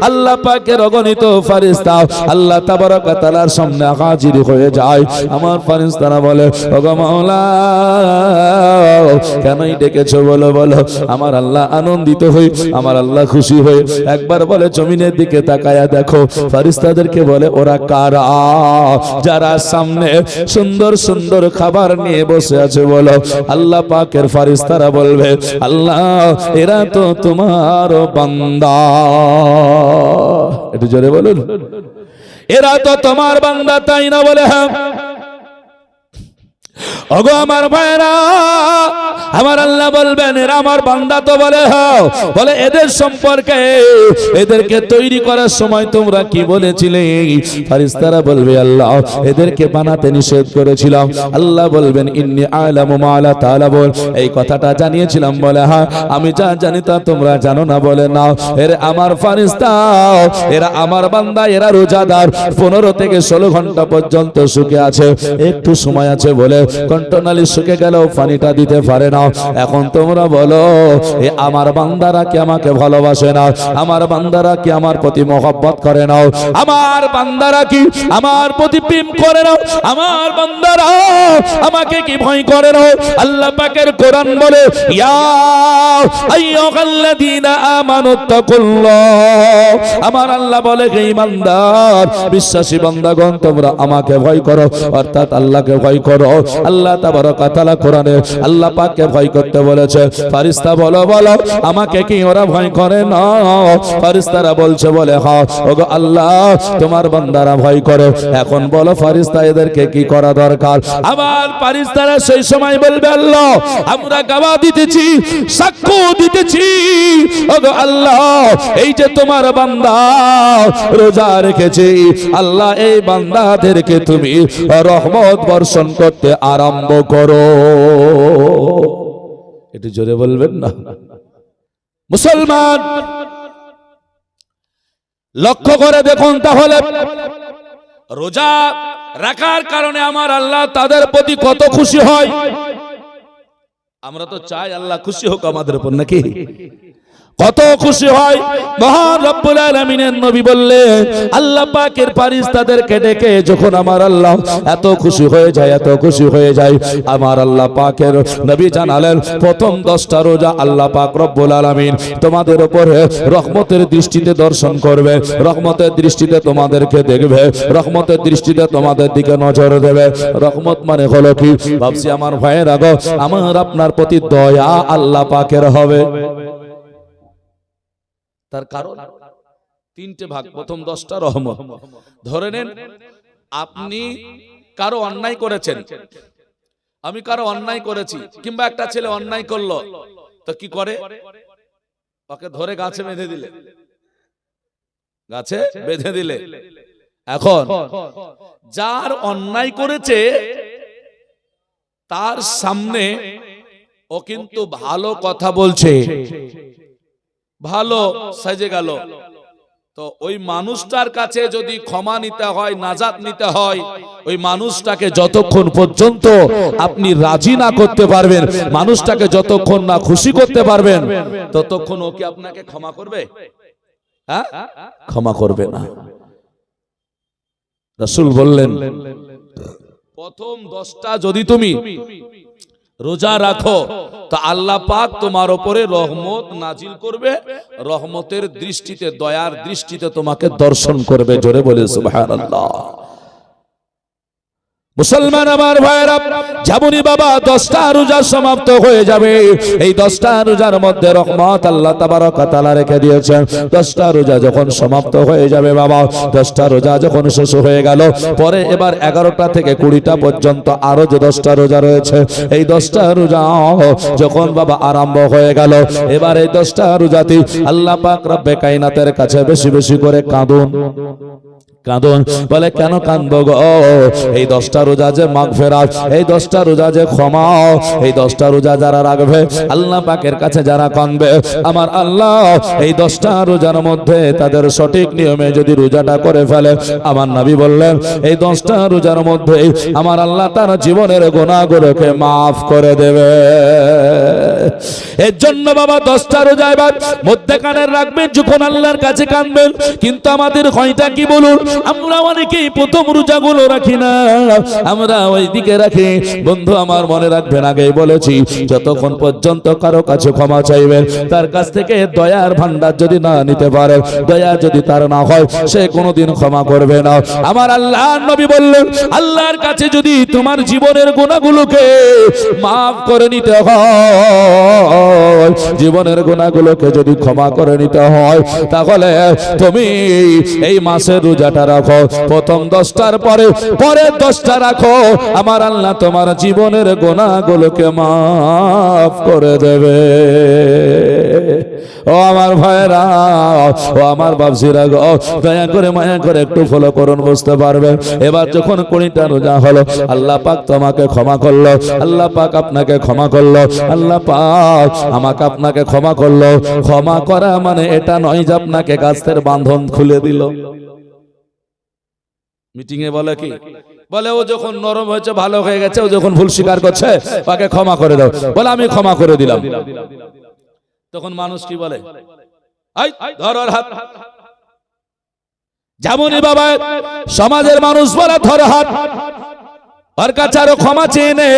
আল্লাহ পাকের অগণিত ফারিস্তা আল্লাহ তাবারক ওয়া তাআলার সামনে হাজির হয়ে যায়। আমার ফারিস্তারা বলে, ওগো মাওলা কেনই ডেকেছো বলো বলো। আমার আল্লাহ আনন্দিত হই, আমার আল্লাহ খুশি হই। একবার বলে জমিনের দিকে তাকায়া দেখো। ফারিস্তাদেরকে বলে, ওরা কারা যারা সামনে সুন্দর সুন্দর খাবার নিয়ে বসে আছে বলো। আল্লাহ পাকের ফারিস্তারা বলবে, আল্লাহ এরা তো তোমার বান্দা। একটু জোরে বলুন, এরা তো তোমার বান্দা, তাই না? বলে হ্যাঁ। ওগো আমার ভাইরা, আমার আল্লাহ বলবেন এরা আমার বান্দা তো? বলে হ্যাঁ। বলে এদের সম্পর্কে এদেরকে তৈরি করার সময় তোমরা কি বলেছিলে? ফারিস্তারা বলবে, আল্লাহ এদেরকে বানাতে নিষেধ করেছিলাম। আল্লাহ বলবেন, ইন্নী আ'লামু মা লা তা'লামুন, এই কথাটা জানিয়েছিলাম। বলে হ্যাঁ, আমি যা জানি তা তোমরা জানো না। বলে না, এরা আমার ফারিস্তা, এরা আমার বান্দা, এরা রোজাদার। 15 থেকে 16 ঘন্টা পর্যন্ত শুকে আছে, একটু সময় আছে বলে কণ্ঠনালী শুকে গেলেও পানিটা দিতে পারে না। এখন তোমরা বলো, এ আমার বান্দারা কি আমাকে ভালোবাসে না? আমার বান্দারা কি আমার প্রতি মহব্বত করে না? আমার বান্দারা কি আমার প্রতি প্রেম করে না? আমার বান্দারা আমাকে কি ভয় করে না? আল্লাহ পাকের কোরআন বলে, ইয়া আইয়ুহাল্লাযীনা আমানুত্তাকুল্লাহ। আমার আল্লাহ বলে, হে ঈমানদার বিশ্বাসী বান্দাগণ, তোমরা আমাকে ভয় করো, অর্থাৎ আল্লাহকে ভয় করো। আল্লাহ তাবারক ওয়া তাআলা কোরআনে আল্লাহ পাককে ভয় করতে বলেছে। ফারিস্তা বলো বলো, আমাকে কি ওরা ভয় করে না? ফারিস্তারা বলছে, বলে হ্যাঁ। ওগো আল্লাহ তোমার বান্দারা ভয় করে। এখন বলো ফারিস্তা এদেরকে কি করা দরকার? আবার ফারিস্তারা সেই সময় বলবে, আল্লাহ আমরা গাওয়া দিতেছি, সাক্ষ্য দিতেছি, ওগো আল্লাহ এই যে তোমার বান্দা রোজা রেখেছে, আল্লাহ এই বান্দাদেরকে তুমি রহমত বর্ষণ করতে আরম্ভ করো। একটু জোরে বলবেন না? মুসলমান লক্ষ্য করে দেখুন তাহলে রোজা রাখার কারণে আমার আল্লাহ তাদের প্রতি কত খুশি হয়। আমরা তো চাই আল্লাহ খুশি হোক আমাদের উপর, নাকি? কত খুশি হয়। মহান রব্বুল আলামিনের নবী বললেন, আল্লাহ পাকের ফারিস্তাদেরকে ডেকে যখন আমার আল্লাহ এত খুশি হয়ে যায়, এত খুশি হয়ে যায়, আমার আল্লাহ পাকের নবী জানালেন, প্রথম 10টা রোজা আল্লাহ পাক রব্বুল আলামিন তোমাদের উপরে রহমতের দৃষ্টিতে দর্শন করবে, রহমতের দৃষ্টিতে তোমাদেরকে দেখবে, রহমতের দৃষ্টিতে তোমাদের দিকে নজর দেবে। রহমত মানে হলো কি? ভাবছি আমার ভাইয়ের আগো, আমার আপনার প্রতি দয়া আল্লাহ পাকের হবে। তার কারণ 3টে ভাগ। প্রথম 10টা রহমত। ধরে নেন আপনি কারো অন্যায় করেছেন, আমি কারো অন্যায় করেছি, কিংবা একটা ছেলে অন্যায় করলো, তো কি করে? ওকে ধরে গাছে বেঁধে দিলে, গাছে বেঁধে দিলে। এখন যার অন্যায় করেছে তার সামনে ও কিন্তু ভালো কথা বলছে, ভালো সাজে গেল, তো ওই মানুষটার কাছে যদি ক্ষমা নিতে হয়, নাজাত নিতে হয়, ওই মানুষটাকে যতক্ষণ পর্যন্ত আপনি রাজি না করতে পারবেন, মানুষটাকে যতক্ষণ না খুশি করতে পারবেন, ততক্ষণ ওকে আপনাকে ক্ষমা করবে? হ্যাঁ, ক্ষমা করবে না। রাসূল বললেন, প্রথম 10টা যদি তুমি রোজা রাখো তো আল্লাহ পাক তোমার উপরে রহমত নাজিল করবে, রহমতের দৃষ্টিতে, দয়ার দৃষ্টিতে তোমাকে দর্শন করবে। জোরে বলে সুবহানাল্লাহ। মুসলমান আমার ভাইরা, যেমনই বাবা 10টা রোজা সমাপ্ত হয়ে যাবে, এই 10টা রোজার মধ্যে রহমত আল্লাহ তাবারক ওয়া তাআলা রেখে দিয়েছেন। 10টা রোজা যখন সমাপ্ত হয়ে যাবে বাবা, 10টা রোজা যখন শেষ হয়ে গেল, পরে এবার 11টা থেকে 20টা পর্যন্ত আরো যে 10টা রোজা রয়েছে, এই 10টা রোজা যখন বাবা আরম্ভ হয়ে গেল, এবার এই 10টা রোজাতে আল্লাহ পাক রব্বে কায়নাতের কাছে বেশি বেশি করে কাঁদুন। কাঁদন। বলে কেন কাঁদবো গো? এই 10টা রোজা যে মাগফিরাত, এই 10টা রোজা যে ক্ষমা, এই 10টা রোজা যারা রাখবে আল্লাহ পাকের কাছে যারা কাঁদবে, আমার আল্লাহ এই 10টা রোজার মধ্যে তাদের সঠিক নিয়মে যদি রোজাটা করে ফেলে, আমার নবী বললেন এই 10টা রোজার মধ্যে আমার আল্লাহ তার জীবনের গুনাহগুলোকে মাফ করে দেবে। এর জন্য বাবা 10টা রোজা এবার মধ্যে কানের রাখবেন যখন আল্লাহর কাছে কাঁদবেন। কিন্তু আমাদের হয়টা কি বলুন, আমরা অনেকেই প্রথম রোজাগুলো রাখি না, আমরা ওই দিকে রাখি। বন্ধু আমার মনে রাখবেন, আগেই বলেছি যতক্ষণ পর্যন্ত কারো কাছে ক্ষমা চাইবেন, তার কাছ থেকে দয়ার ভান্ডার যদি না নিতে পারে, দয়া যদি তার না হয়, সে কোনোদিন ক্ষমা করবে না। আমার আল্লাহর নবী বললেন আল্লাহর কাছে যদি তোমার জীবনের গুনাহগুলোকে মাফ করে নিতে হয়, জীবনের গুনাহগুলোকে যদি ক্ষমা করে নিতে হয়, তাহলে তুমি এই মাসের রোজাটা রাখো, প্রথম 10টার পরে পরের 10টা রাখো, আমার আল্লাহ তোমার জীবনের গুনাহগুলোকে মাফ করে দেবে। ও আমার ভাইরা, ও আমার বাপজিরা গো, দয়া করে মায়া করে একটু ফলো করুন, বুঝতে পারবে। এবার যখন 20টা রোজা হলো, আল্লাহ পাক তোমাকে ক্ষমা করলো, আল্লাহ পাক আপনাকে ক্ষমা করলো, আল্লাহ পাক আমাকে আপনাকে ক্ষমা করলো। ক্ষমা করা মানে এটা নয় যে আপনাকে গাছের বাঁধন খুলে দিল। মিটিং এ বলে কি, বলে ও যখন নরম হয়েছে, ভালো হয়ে গেছে, ও যখন ভুল স্বীকার করছে, তাকে ক্ষমা করে দাও। বলে আমি ক্ষমা করে দিলাম। তখন মানুষ কি বলে, এই ধর ওর হাত। যেমনই বাবা সমাজের মানুষ বলে ধর হাত, ওর কাছে আরো ক্ষমা চেয়ে নে,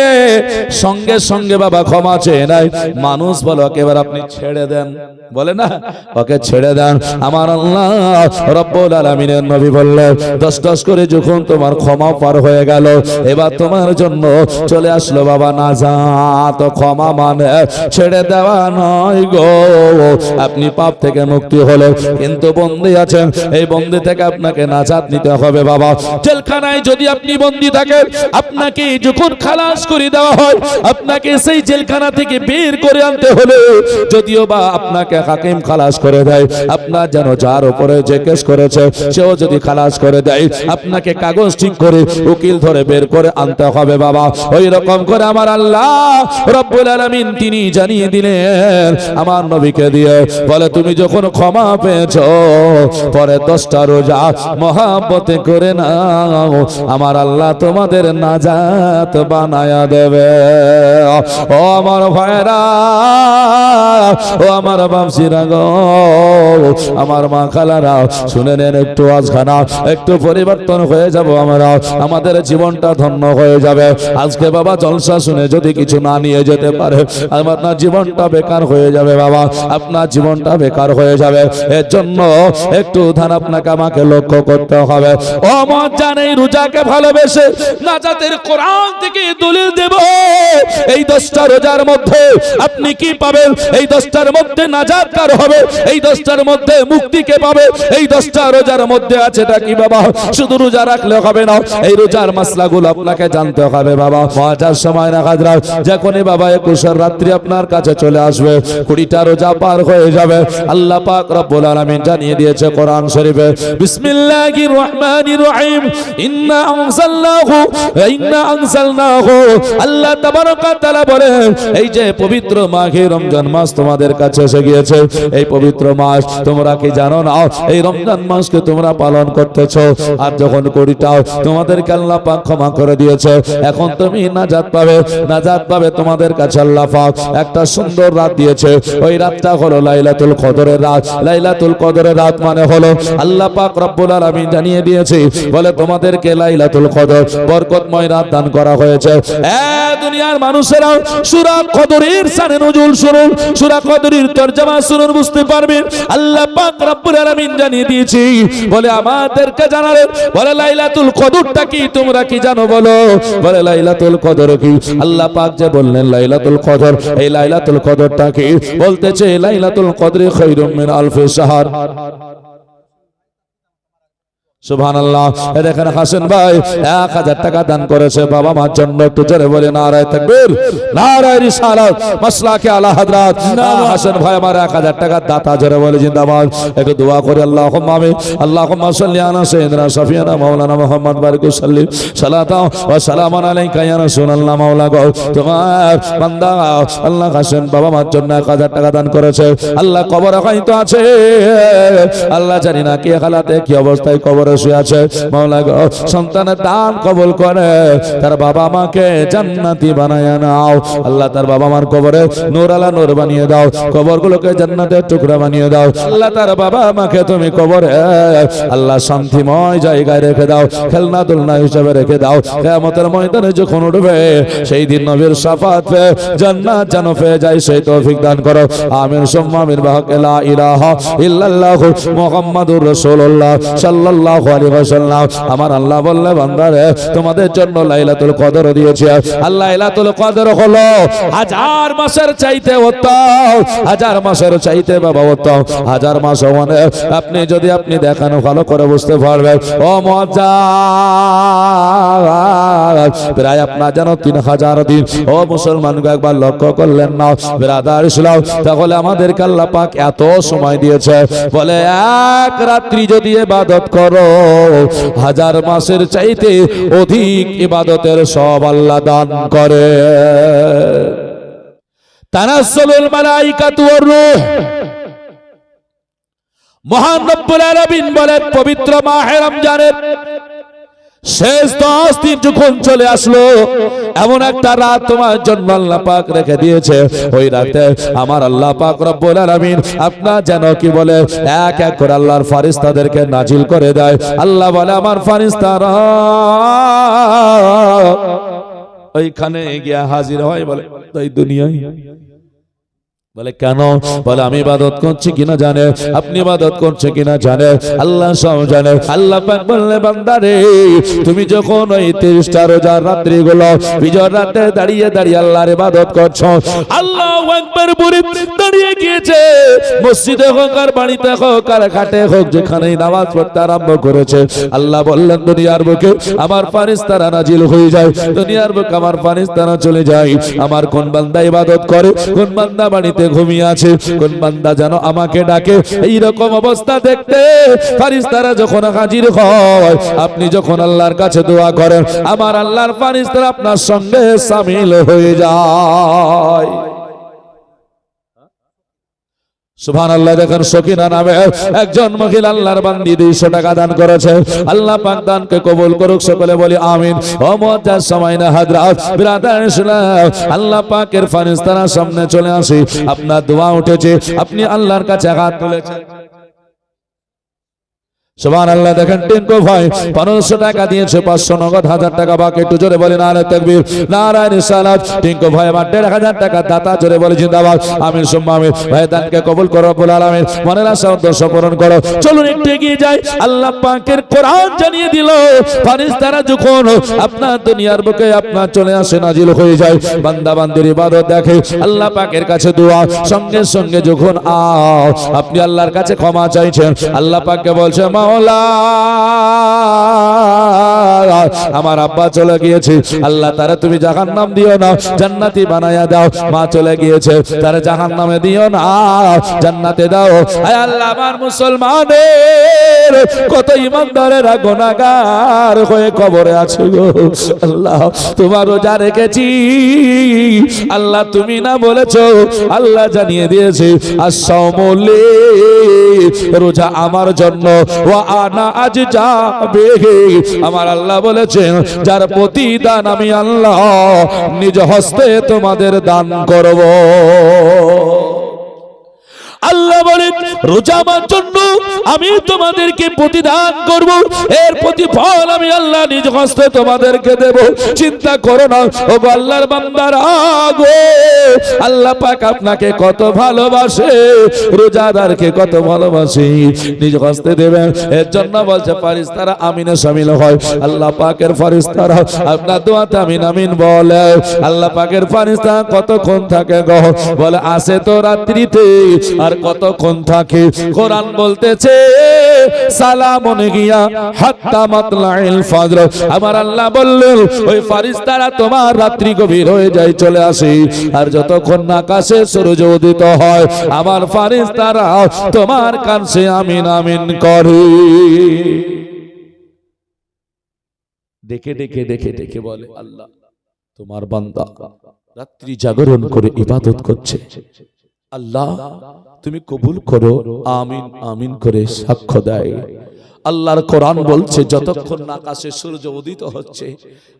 সঙ্গে সঙ্গে বাবা ক্ষমা চেয়ে নাই। মানুষ বলো একেবারে আপনি ছেড়ে দেন, বলে না, ওকে ছেড়ে দেন। আমার আল্লাহ রব্বুল আলামিনের নবী বললেন 10 করে যখন তোমার ক্ষমা পার হয়ে গেল, এবার তোমার জন্য চলে আসলো বাবা নাজাত। ক্ষমা মানে ছেড়ে দেওয়া নয় গো, আপনি পাপ থেকে মুক্তি হলো, কিন্তু বন্দী আছেন, এই বন্দী থেকে আপনাকে নাজাত নিতে হবে বাবা। জেলখানায় যদি আপনি বন্দী থাকেন, আপনাকে যখন খালাস করে দেওয়া হয়, আপনাকে সেই জেলখানা থেকে বের করে আনতে হলে, যদিও বা আপনাকে হাকিম খালাস করে দেয়, আপনার যেন যার উপরে যে কেস করেছে সেও যদি খালাস করে দেয়, আপনাকে কাগজ ঠিক করে উকিল ধরে বের করে আনতে হবে বাবা। ওই রকম করে আমার আল্লাহ রব্বুল আলামিন তিনি জানিয়ে দিলেন আমার নবীকে দিয়ে, বলে তুমি যখন ক্ষমা পেয়েছো, পরে 10টা রোজা মহাব্বতে করে নাও, আমার আল্লাহ তোমাদের নাজাত বানায়া দেবে। ও আমার ভাইরা, ও আমার বাপজিরা গো, আমার মা খালারা, শুনে নেন একটু আজখানা, একটু পরিবর্তন হয়ে যাব আমরা, আমাদের জীবনটা ধন্য হয়ে যাবে। আজকে বাবা জলসা শুনে যদি কিছু না নিয়ে যেতে পারে, আপনার জীবনটা বেকার হয়ে যাবে বাবা, আপনার জীবনটা বেকার হয়ে যাবে। এর জন্য একটু ধান আপনাকে আমাকে লক্ষ্য করতে হবে। ও মত জানেই রোজাকে ভালোবেসে নাজাতের কোরআন থেকে দলিল দেব। এই 10টা রোজার মধ্যে আপনি কি পাবেন? এই 10টার মধ্যে নাজাত কার হবে? এই 10টার মধ্যে মুক্তি কে পাবে? এই 10টা রোজার মধ্যে আছেটা কি বাবা? শুধু রোজা রাখলে হবে না, এই রোজার মাসলাগুলো আপনাকে জানতে হবে বাবা। মজার সময় না হাজরা, যখনই বাবা 21 রাত্রি আপনার কাছে চলে আসবে, 20টা রোজা পার হয়ে যাবে, আল্লাহ পাক রব্বুল আলামিন জানিয়ে দিয়েছে কোরআন শরীফে, বিসমিল্লাহির রহমানির রহিম, ইন্না আনজালনাহু। আল্লাহ তাবারক ওয়া তাআলা বলেন, এই যে পবিত্র মাহে রমজান মাস তোমাদের কাছে এসে গিয়েছে, এই পবিত্র মাস তোমরা কি জানো না? এই রমজান মাসকে তোমরা পালন করতেছো, আর যখন করিটাও তোমাদেরকে আল্লাহ পাক ক্ষমা করে দিয়েছে, এখন তুমি নাজাত পাবে। নাজাত পাবে তোমাদের কাছে আল্লাহ পাক একটা সুন্দর রাত দিয়েছে, ওই রাতটা হলো লাইলাতুল কদরের রাত। লাইলাতুল কদরের রাত মানে হলো আল্লাহ পাক রব্বুল আলামিন জানিয়ে দিয়েছে, বলে তোমাদেরকে লাইলাতুল কদর বরকতময় রাত দান করা হয়েছে। দুনিয়ার মানুষেরা সূরা কদরের শানে নজুল শুনুন, সূরা কদরের তরজমা শুনুন, বুঝতে পারবেন। আল্লাহ পাক রব্বুল আলামিন জানিয়ে দিয়েছে, বলে আমাদেরকে জানালেন, বলে লাইলাতুল কদরটা কি তোমরা কি জানো বলো? বলে লাইলাতুল কদর কি? আল্লাহ পাক যে বললেন লাইলাতুল কদর, এই লাইলাতুল কদরটা কি? বলতেছে লাইলাতুল কদরি খায়রুম মিন আলফি শাহর। সুবহানাল্লাহ। দেখেন হাসান ভাই 1000 টাকা দান করেছে বাবা মার জন্য, একটু জোরে বলে নারায়ে তাকবীর, নারায়ে রিসালাত, মাসলাকে আলা হযরত হাসান ভাই আমার 1000 টাকা দাতা, জোরে বলে জিন্দাবাদ। একটু দোয়া করে আল্লাহুম্মা আমিন, আল্লাহুম্মা সাল্লি আলা সাইয়্যিদিনা শাফিয়ানা মাওলানা মুহাম্মদ বারিক সাল্লি সালাতাও ওয়া সালামান আলাইকা ইয়া রাসূলুল্লাহ। মাওলা গো তোমার বান্দা আল্লাহ হাসান বাবা মার জন্য 1000 টাকা দান করেছে, আল্লাহ কবরে হয়তো আছে, আল্লাহ জানি না কি হালাতে কি অবস্থায় কবর শুয়ে আছে, মাওলা গো সন্তানের দান কবুল করে তার বাবা মাকে জান্নাতি বানায়া নাও, আল্লাহ তার বাবা মার কবরে নূর আলা নূর বানিয়ে দাও, কবরগুলোকে জান্নাতের টুকরা বানিয়ে দাও, আল্লাহ তার বাবা মাকে তুমি কবরে আল্লাহ শান্তিময় জায়গায় রেখে দাও, খেলনা দুলনা হিসেবে রেখে দাও, কিয়ামতের ময়দানে যখন উঠবে সেই দিন নবীর শাফাত পেয়ে জান্নাত যেন পেয়ে যায় সেই তৌফিক দান করো, আমিন সুম্মা আমিন। বাহাক লা ইলাহা ইল্লাল্লাহু মুহাম্মাদুর রাসূলুল্লাহ সাল্লাল্লাহু আলাইহি ওয়াসাল্লাম। আমার আল্লাহ বললে বান্দারে তোমাদের জন্য লাইলাতুল কদর দিয়েছি, আর লাইলাতুল কদর হলো 1000 মাসের চাইতে উত্তম, 1000 মাসের চাইতে বাবা উত্তম, 1000 মাস মানে আপনি যদি আপনি দেখানো ভালো করে বুঝতে পারবেন ও মুআজ্জাজ প্রায় আপনার যেন 3000 দিন। ও মুসলমানকে একবার লক্ষ্য করলেন না ব্রাদার ইসলাম, তাহলে আমাদেরকে আল্লাহ পাক এত সময় দিয়েছে, বলে এক রাত্রি যদি ইবাদত করো 1000 মাসের চাইতে অধিক ইবাদতের সব আল্লাহ দান করে। তানাজ্জালুল মালাইকাতু ওয়ার রূহ, মহান রব্বুল আলামিন বলেন পবিত্র মাহে রমজানের শেষ 10 দিন যখন চলে আসলো, এমন একটা রাত তোমার জন্য আল্লাহ পাক রেখে দিয়েছে, ওই রাতে আমার আল্লাহ পাক রব্বুল আলামিন আপনার যেন কি বলে এক এক করে আল্লাহর ফেরেশতাদেরকে নাজিল করে দেয়। আল্লাহ বলে আমার ফেরেশতারা ওইখানে গিয়ে হাজির হয়, বলে এই দুনিয়ায়, বলে কেন, বলে আমি ইবাদত করছি কিনা জানে, আপনি ইবাদত করছে কিনা জানে, আল্লাহ সব জানে। আল্লাহ পাক বললে বান্দারে তুমি যখন ওই 30টা রোজার রাত্রিগুলো বিজয় রাতে দাঁড়িয়ে দাঁড়িয়ে আল্লাহর ইবাদত করছো, আল্লাহু আকবার বলে দাঁড়িয়ে গিয়েছে, মসজিদে হোক আর বাড়িতে হোক আর ঘাটে হোক যেখানেই নামাজ পড়তে আরম্ভ করেছে, আল্লাহ বললেন দুনিয়ার বুকে আমার ফেরেশতারা নাজিল হয়ে যায়, দুনিয়ার বুকে আমার ফেরেশতারা চলে যায়, আমার কোন বান্দা ইবাদত করে, কোন বান্দা বাড়িতে ঘুমিয়ে আছে, কোন বান্দা যেন আমাকে ডাকে। এই রকম অবস্থা দেখতে ফেরেশতারা যখন হাজির হয়, আপনি যখন আল্লাহর কাছে দোয়া করেন, আমার আল্লাহর ফেরেশতারা আপনার সঙ্গে শামিল হয়ে যায়। সুবহানাল্লাহ। দেখেন সকিনা নামে একজন মহিলা আল্লাহর বান্দি 200 টাকা দান করেছে, আল্লাহ পাক দানকে কবুল করুক, সকলে বলি আমিন। ও মুআজ্জাজ সামাইনা হাজরাত বিরাদার ইসলাম, আল্লাহ পাকের ফেরেশতারা সামনে চলে আসি, আপনার দোয়া উঠেছে, আপনি আল্লাহর কাছে হাত তুলেছেন, সুবহানাল্লাহ। দেখেন টিঙ্কু ভাই 1500 টাকা দিয়েছে, 500 নগদ, 1000 টাকা বাকি, একটু জোরে বলি নারায়ে তাকবীর, নারায়ে রিসালাত। টিঙ্কু ভাই আমার 1500 টাকা দাতা, জোরে বলি জিন্দাবাদ, আমিন সুম্মা আমিন। ভাই দানকে কবুল করো রব্বুল আলামিন, মনের আশা উদ্দেশ্য পূরণ করো। চলুন একটু এগিয়ে যাই। আল্লাহ পাকের কোরআন জানিয়ে দিল ফেরেশতারা যখন আপনার দুনিয়ার বুকে আপনার চলে আসে, নাজিল হয়ে যায়, বান্দা বান্দির ইবাদত দেখে, আল্লাহ পাকের কাছে দোয়া, সঙ্গে সঙ্গে যখন আপনি আল্লাহর কাছে ক্ষমা চাইছেন, আল্লাহ পাককে বলছে মাওলা আমার আব্বা চলে গিয়েছে, আল্লাহ তারা তুমি জাহান্নাম দিও না, জান্নাতি বানায়া দাও, মা চলে গিয়েছে তারা জাহান্নামে দিও না, জান্নাতে দাও। আয় আল্লাহ আমার মুসলমানের কত ইমানদারেরা গুনাহগার হয়ে কবরে আছে গো, আল্লাহ তোমার রোজা রেখেছি, আল্লাহ তুমি না বলেছো, আল্লাহ জানিয়ে দিয়েছে আস-সাওমুলি রোজা আমার জন্য, ওয়া আনা আজ যাবে, আমার আল্লাহ বলেছেন যার প্রতিদান আমি আল্লাহ নিজ হস্তে তোমাদের দান করব। আল্লাহ বলেন রোজা আমার জন্য, আমি তোমাদেরকে প্রতিদান করব, এর প্রতিফল আমি আল্লাহ নিজ হস্তে তোমাদেরকে দেব। চিন্তা করো না ও আল্লাহর বান্দারা গো, আল্লাহ পাক আপনাকে কত ভালোবাসে, রোজাদারকে কত ভালোবাসে, নিজ হস্তে দেবেন। এর জন্য বলছে ফেরেশতারা আমিনে শামিল হয়, আল্লাহ পাকের ফেরেশতারা আপনার দোয়াতে আমিন আমিন বলে। আল্লাহ পাকের ফেরেশতা কতক্ষণ থাকে গো, বলে আসে তো রাত্রিতে আর কতক্ষণ থাকে? কোরআন বলতেছে সালামুন হিয়া হাত্তা মাতলাইল ফজর। আমার আল্লাহ বললেন ওই ফেরেশতারা তোমার রাত্রি গভীর হয়ে যায় চলে আসে, আর যতক্ষণ না আকাশে সূর্য উদিত হয় আমার ফেরেশতারা তোমার কাছে আমিন আমিন করে। ডেকে ডেকে ডেকে ডেকে বলে আল্লাহ তোমার বান্দা রাত্রি জাগরণ করে ইবাদত করছে, আল্লাহ তুমি কবুল করো, আমিন আমিন করে সাক্ষ্য দেয়। আল্লাহর কোরআন বলছে যতক্ষণ না আকাশে সূর্য উদিত হচ্ছে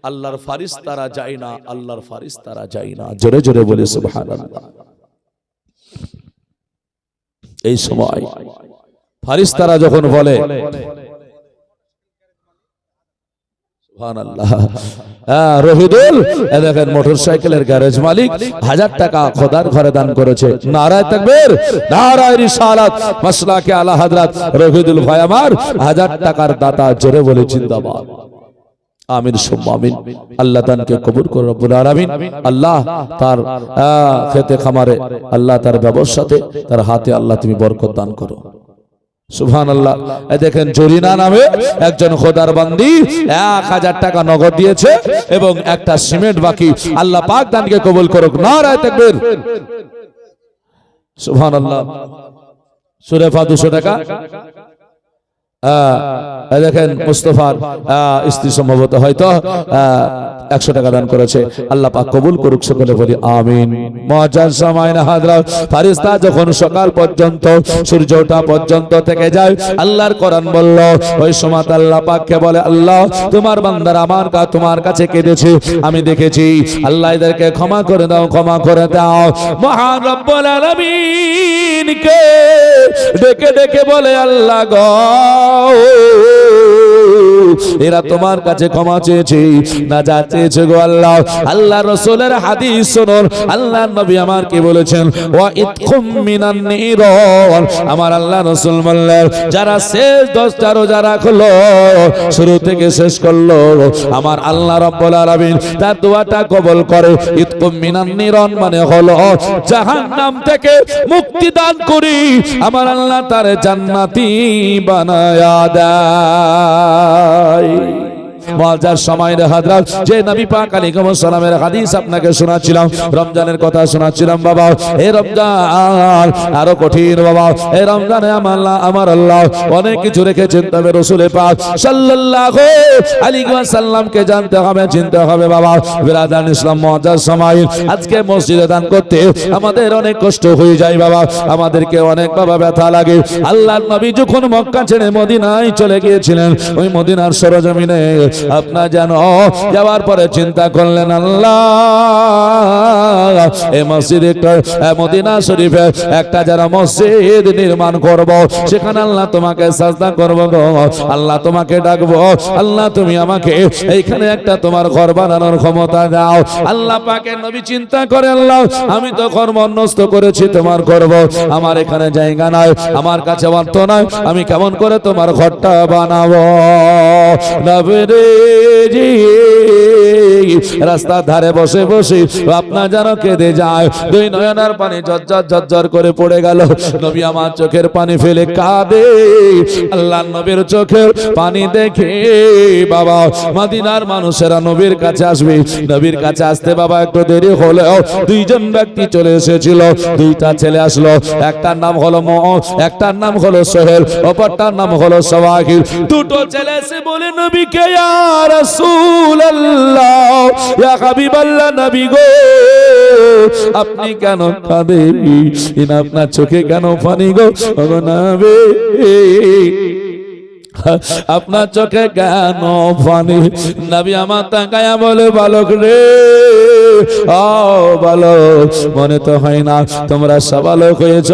আল্লাহর ফেরেশতারা যায় না, আল্লাহর ফেরেশতারা যায় না। জোরে জোরে বলে সুবহানাল্লাহ। এই সময় ফেরেশতারা যখন বলে সুবহানাল্লাহ, রহিদুল দেখেন মোটরসাইকেলের গ্যারেজ মালিক 1000 টাকা খোদার ঘরে দান করেছে। নারায়ে তাকবীর, নারায়ে রিসালাত, মাসলাকে আলা হযরত রহিদুল ভাই আমার 1000 টাকার দাতা। জোরে বলে জিন্দাবাদ। আমিন সুম্মা আমিন। আল্লাহ দানকে কবুল করুন রব্বুল আলামিন। আল্লাহ তার খেতে খামারে, আল্লাহ তার ব্যবসাতে, তার হাতে আল্লাহ তুমি বরকত দান করো। সুবহানাল্লাহ। এই দেখেন জরিনা নামে একজন খোদার বান্দি 1000 টাকা নগদ দিয়েছে এবং একটা সিমেন্ট বাকি। আল্লাহ পাক দানকে কবুল করুক। নারায়ে তাকবীর, সুবহানাল্লাহ। সূরা ফাতিহা 200 টাকা। দেখেন মুস্তাফার স্ত্রী সম্ভবত হয়তো 100 টাকা দান করেছে। আল্লাহ পাক কবুল করুক, সকলে বলি আমিন। মুআজ্জাজ সামাইনা হাজরাত, ফেরেশতা যখন সকাল পর্যন্ত সূর্য ওঠা পর্যন্ত থেকে যায় আল্লাহর কোরআন বলল ওই সময় আল্লাহ পাককে বলে আল্লাহ তোমার বান্দারা তোমার কাছে কেঁদেছে, আমি দেখেছি, আল্লাহ এদেরকে ক্ষমা করে দাও, ক্ষমা করে দাও। মহান রব্বুল আলামিনকে ডেকে ডেকে বলে আল্লাহ গো এরা তোমার কাছে ক্ষমা চেয়েছে, নাজাত চেয়েছে গো আল্লাহ। আল্লাহ রাসূলের হাদিস শুনুন, আল্লাহর নবী আমার কি বলেছেন, ওয়া ইতকুম মিনান নিরান। আমার আল্লাহ রাসূল বললেন যারা শেষ 10টা রোজা রাখলো, শুরু থেকে শেষ করলো, আমার আল্লাহ রাব্বুল আলামিন তার দোয়াটা কবুল করে। ইতকুম মিনান নিরান মানে হলো জাহান্নাম থেকে মুক্তি দান করি, আমার আল্লাহ তার জান্নাতি বানায়া দেয়। মুআজ্জাজ সামাইনে হাজরাত, যে নবী পাক আলাইহিস সালামের হাদিস আপনাকে শোনাচ্ছিলাম, রমজানের কথা শোনাচ্ছিলাম বাবা। এই রমজান আরো কঠিন বাবা। এই রমজানে আমার আল্লাহ অনেক কিছু রেখেছেন, তবে রাসূল পাক সাল্লাল্লাহু আলাইহি ওয়াসাল্লামকে জানতে হবে, চিনতে হবে বাবা। বিরাদান ইসলাম, মুআজ্জাজ সামাইন, আজকে মসজিদে দান করতে আমাদের অনেক কষ্ট হয়ে যায় বাবা, আমাদেরকে অনেক বাবা ব্যথা লাগে। আল্লাহর নবী যখন মক্কা ছেড়ে মদিনায় চলে গিয়েছিলেন, ওই মদিনার সরজমিনে আপনার যেন যাওয়ার পরে চিন্তা করলেন আল্লাহ এই মসজিদে মদিনা শরীফে একটা যারা মসজিদ নির্মাণ করব, সেখানে আল্লাহ তোমাকে সাজদা করব গো, আল্লাহ তোমাকে ডাকবো, আল্লাহ তুমি আমাকে এইখানে একটা তোমার ঘর বানানোর ক্ষমতা দাও। আল্লাহ পাকের নবী চিন্তা করে আল্লাহ আমি তো ঘর মনস্থ করেছি তোমার করব, আমার এখানে জায়গা নাই, আমার কাছে অর্থ নাই, আমি কেমন করে তোমার ঘরটা বানাবো। নবীরে রাস্তার ধারে বসে বসে আপনার যেন কেঁদে যায়, দুই নয়নার পানি ঝরঝর ঝরঝর করে পড়ে গেল। নবী আমার চোখের পানি ফেলে কাঁদে। আল্লাহ নবীর চোখের পানি দেখে বাবা মদিনার মানুষেরা নবীর কাছে আসবে। নবীর কাছে আসতে বাবা একটু দেরি হলেও দুইজন ব্যক্তি চলে এসেছিল, দুইটা ছেলে আসলো, একটার নাম হলো মুআজ, একটার নাম হলো সোহেল, অপরটার নাম হলো সওয়াহিল। দুটো ছেলে এসে বলে নবীকে ইয়া রাসূলুল্লাহ, ইয়া হাবিবাল্লাহ, নবী গো আপনি কেন কাঁদেন, আপনার চোখে কেন পানি গো নবী, আপনার চোখে কেন পানি? নবী আমার তাকায়া বলে বালক রে, ও বালক মনে তো হয় না তোমরা সাবালক হয়েছ,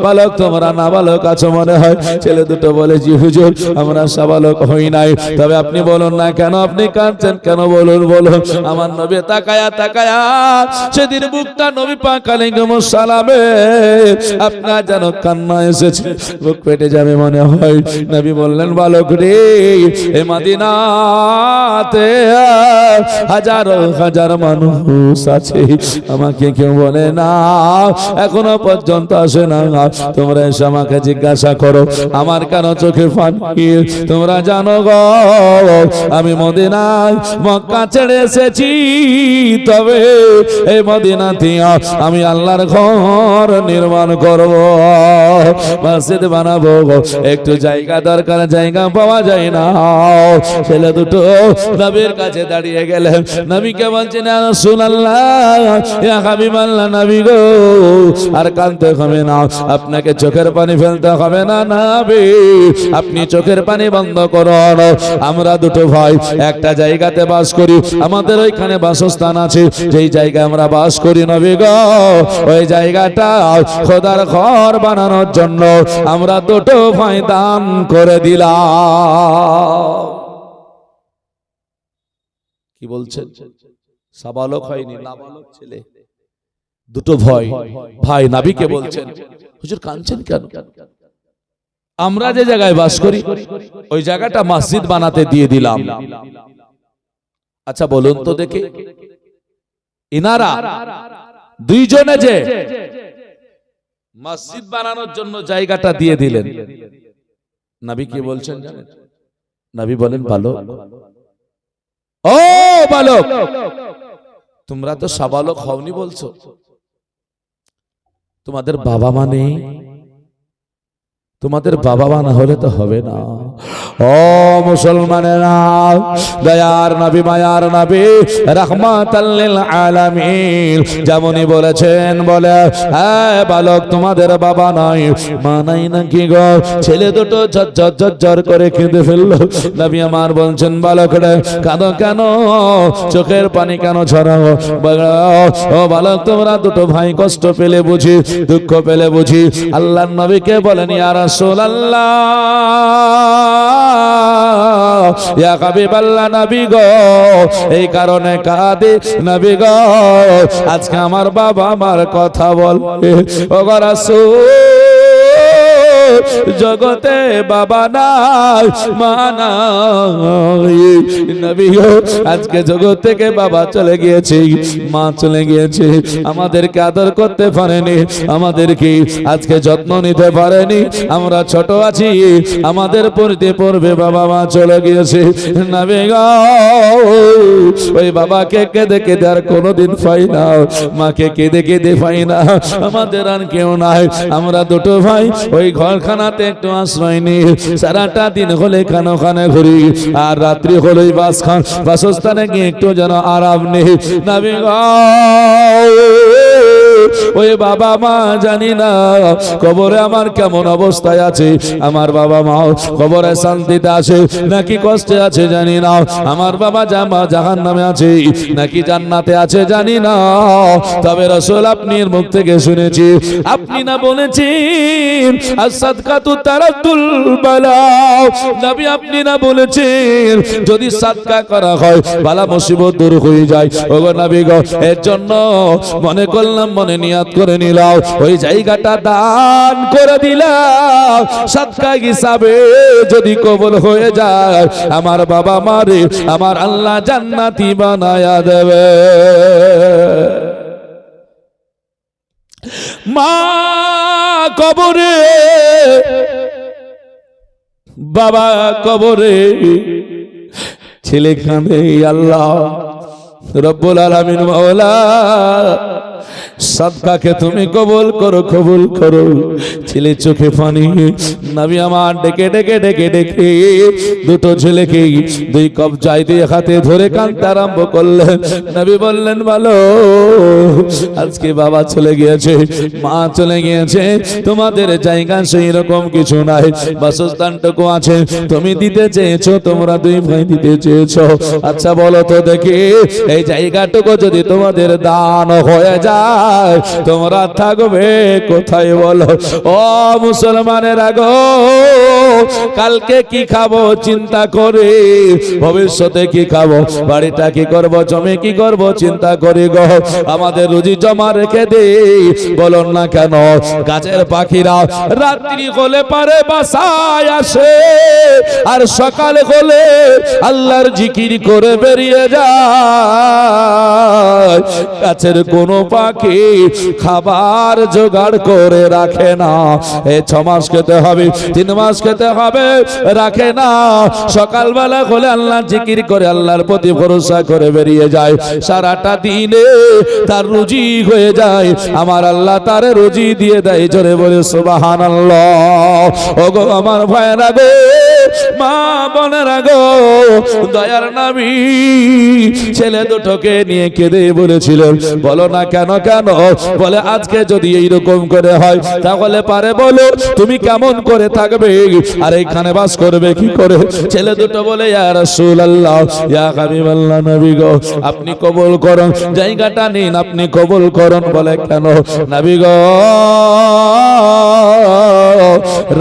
বালক তোমরা না বালক আছো মনে হয়। ছেলে দুটো বলে জি হুজুর আমরা সাবালক হই নাই, তবে আপনি বলুন না কেন আপনি কাঁদছেন কেন, বলুন বলুন। আমার নবী তাকায়া তাকায়া সেদিন বুকটা নবী পাক আলাইহিস সালামে আপনার যেন কান্না এসেছে, বুক পেটে যাবে মনে হয়। নবী বললেন বালক রে, এ মদিনাতে হাজার হাজার মানুষ মানুষ আছে, আমাকে কেউ বলে না, এখনো পর্যন্ত আসে না। তোমরা এসে আমাকে জিজ্ঞাসা করো আমার কেন চোখে পানি। তোমরা জানো গো আমি মদিনায় মক্কা ছেড়ে এসেছি, তবে এই মদিনাতে আমি আল্লাহর ঘর নির্মাণ করব, মসজিদ বানাবো। একটু জায়গা দরকার, জায়গা পাওয়া যায় না। ছেলে দুটো নবীর কাছে দাঁড়িয়ে গেলেন, নবীকে বলছেন ইয়া রাসূলুল্লাহ, ইয়া হাবিবাল্লাহ, নবী গো আর কাঁদতে হবে না, আপনাকে চোখের পানি ফেলতে হবে না নবী, আপনি চোখের পানি বন্ধ করুন। আমরা দুটো ভাই একটা জায়গাতে বাস করি, আমাদের ওইখানে বাসস্থান আছে, যেই জায়গায় আমরা বাস করি নবী গো, ওই জায়গাটা খোদার ঘর বানানোর জন্য আমরা দুটো ভাই দান করে দিলাম। কি বলছেন? সাবালক হয়নি, নাবালক ছেলে দুটো ভাই নবীকে বলছেন, হুজুর কাঁদছেন কেন? আমরা যে জায়গায় বাস করি ওই জায়গাটা মসজিদ বানাতে দিয়ে দিলাম। আচ্ছা বলুন তো দেখি, ইনারা দুইজনে যে মসজিদ বানানোর জন্য জায়গাটা দিয়ে দিলেন, নবী কি বলছেন জানেন? নবী বলেন, বালক, ও বালক, তোমরা তো সাবালক হওনি বলছো, তোমাদের বাবা মা নেই? তোমাদের বাবা মা না হলে তো হবে না। ও মুসলমানেরা, দয়ার নবী, মায়ার নবী, রাহমাতাল লিল আলামিন যেমনই বলেছেন, বলে হ্যাঁ বালক, তোমাদের বাবা নাই, মা নাই নাকি গো? ছেলে দুটো ঝরঝর করে কেঁদে ফেললো। নবী আমার বলছেন, বালক রে কাঁদো কেন, চোখের পানি কেন ঝরাও? ও বালক, তোমরা দুটো ভাই কষ্ট পেলে বুঝি, দুঃখ পেলে বুঝি। আল্লাহর নবীকে বলেন, ইয়া রাসূলুল্লাহ, ইয়া হাবিবাল্লাহ, নবী গো এই কারণে কাঁদে নবী গো, আজকে আমার বাবা মার কথা বল। ও গো রাসূল, জগতে বাবা নাই, মা নাই, নবী গো আজকে জগৎ থেকে বাবা চলে গিয়েছে, মা চলে গিয়েছে, আমাদেরকে আদর করতে পারেনি, আমাদেরকে আজকে যত্ন নিতে পারেনি, আমরা ছোট আছি, আমাদের পড়তে পড়বে বাবা মা চলে গিয়েছে। নবী গো ওই বাবাকে কেঁদে কেঁদে আর কোনোদিন পাই না, মাকে কেঁদে কেঁদে পাই না, আমাদের আর কেউ নাই, আমরা দুটো ভাই ওই ঘরখানাতে একটু আশ্রয় নেই, সারাটা দিন হলে খানে ঘুরি, আর রাত্রি হলে বাসস্থানে গিয়ে একটু যেন আরাম নেই। নবী গো ওই বাবা মা জানি না কবরে আমার কেমন অবস্থায় আছে, আমার বাবা মা কবরে শান্তিতে আছে নাকি কষ্টে আছে জানি না, আমার বাবা জাহান্নামে আছে নাকি জান্নাতে আছে জানি না, তবে রাসূল আপনার মুখ থেকে শুনেছি, আপনি না বলেছেন as-sadaqatu তারাদ্দুল বালা, নবী আপনি না বলেছেন যদি সাদকা করা হয় বালা মুসিবত দূর হয়ে যায়। ওগো নবী গো, এর জন্য মনে করলাম, মনে নিয়াত করে নিলাম, ওই জায়গাটা দান করে দিলাম, সাদকা হিসাবে যদি কবুল হয়ে যায় আমার বাবা মারে আমার আল্লাহ জান্নাতি বানায়া দেবে। মা কবরে, বাবা কবরে, ছেলে কাঁদে, আল্লাহ রব্বুল আলামিন মাওলা সাদকাকে তুমি কবুল করো, কবুল করো। ছেলে চোখে পানি, নবী আমার ডেকে ডেকে ডেকে ডেকে দুটো ছেলেকে দুই কবজায় দুই হাতে ধরে কাঁদতে আরম্ভ করলেন। নবী বললেন, ভালো আজকে বাবা চলে গিয়েছে, মা চলে গিয়েছে, তোমাদের জায়গা সেই রকম কিছু নাই, বাসস্থানটুকু আছে, তুমি দিতে চেয়েছো, তোমরা দুই ভাই দিতে চেয়েছো, আচ্ছা বলো তো দেখি এই জায়গাটুকু যদি তোমাদের দান হয়ে যায় যায় তোমরা থাকবে কোথায় বলো? ও মুসলমানেরা গো, কালকে কি খাবো চিন্তা করে, ভবিষ্যতে কি খাবো, বাড়িটা কি করব, জমি কি করব চিন্তা করি গো। আমাদের রুজি জমা রেখে দেই বলুন না কেন? গাছের পাখিরা রাত্রি হলে পারে বাসায় আসে, আর সকালে হলে আল্লাহর জিকির করে বেরিয়ে যায়। গাছের কোনো পাখি খাবার জোগাড় করে রাখে না, এই 6 মাস খেতে হবে, 3 মাস খেতে হবে, রাখে না। সকালবেলা হলে আল্লাহ জিকির করে আল্লাহর প্রতি ভরসা করে বেরিয়ে যায়। সারাটা দিনে তার রুজি হয়ে যায়, আমার আল্লাহ তার রুজি দিয়ে দেয়। জোরে বলে সুবহানাল্লাহ। ওগো আমার ভাইরা গো, মা বোনেরা গো, দয়ার নবী ছেলে দুটোকে নিয়ে কেঁদে বলেছিলেন, বলো না কেন কেন? বলে আজকে যদি এইরকম করে হয় তাহলে পারে বলো তুমি কেমন করে থাকবে, আর এইখানে বাস করবে কি করে? ছেলে দুটো বলে ইয়া রাসূলুল্লাহ, ইয়া হাবিবাল্লাহ, নবী গো আপনি কবুল করুন, জায়গাটা নিন, আপনি কবুল করুন। বলে কেন? নবী গো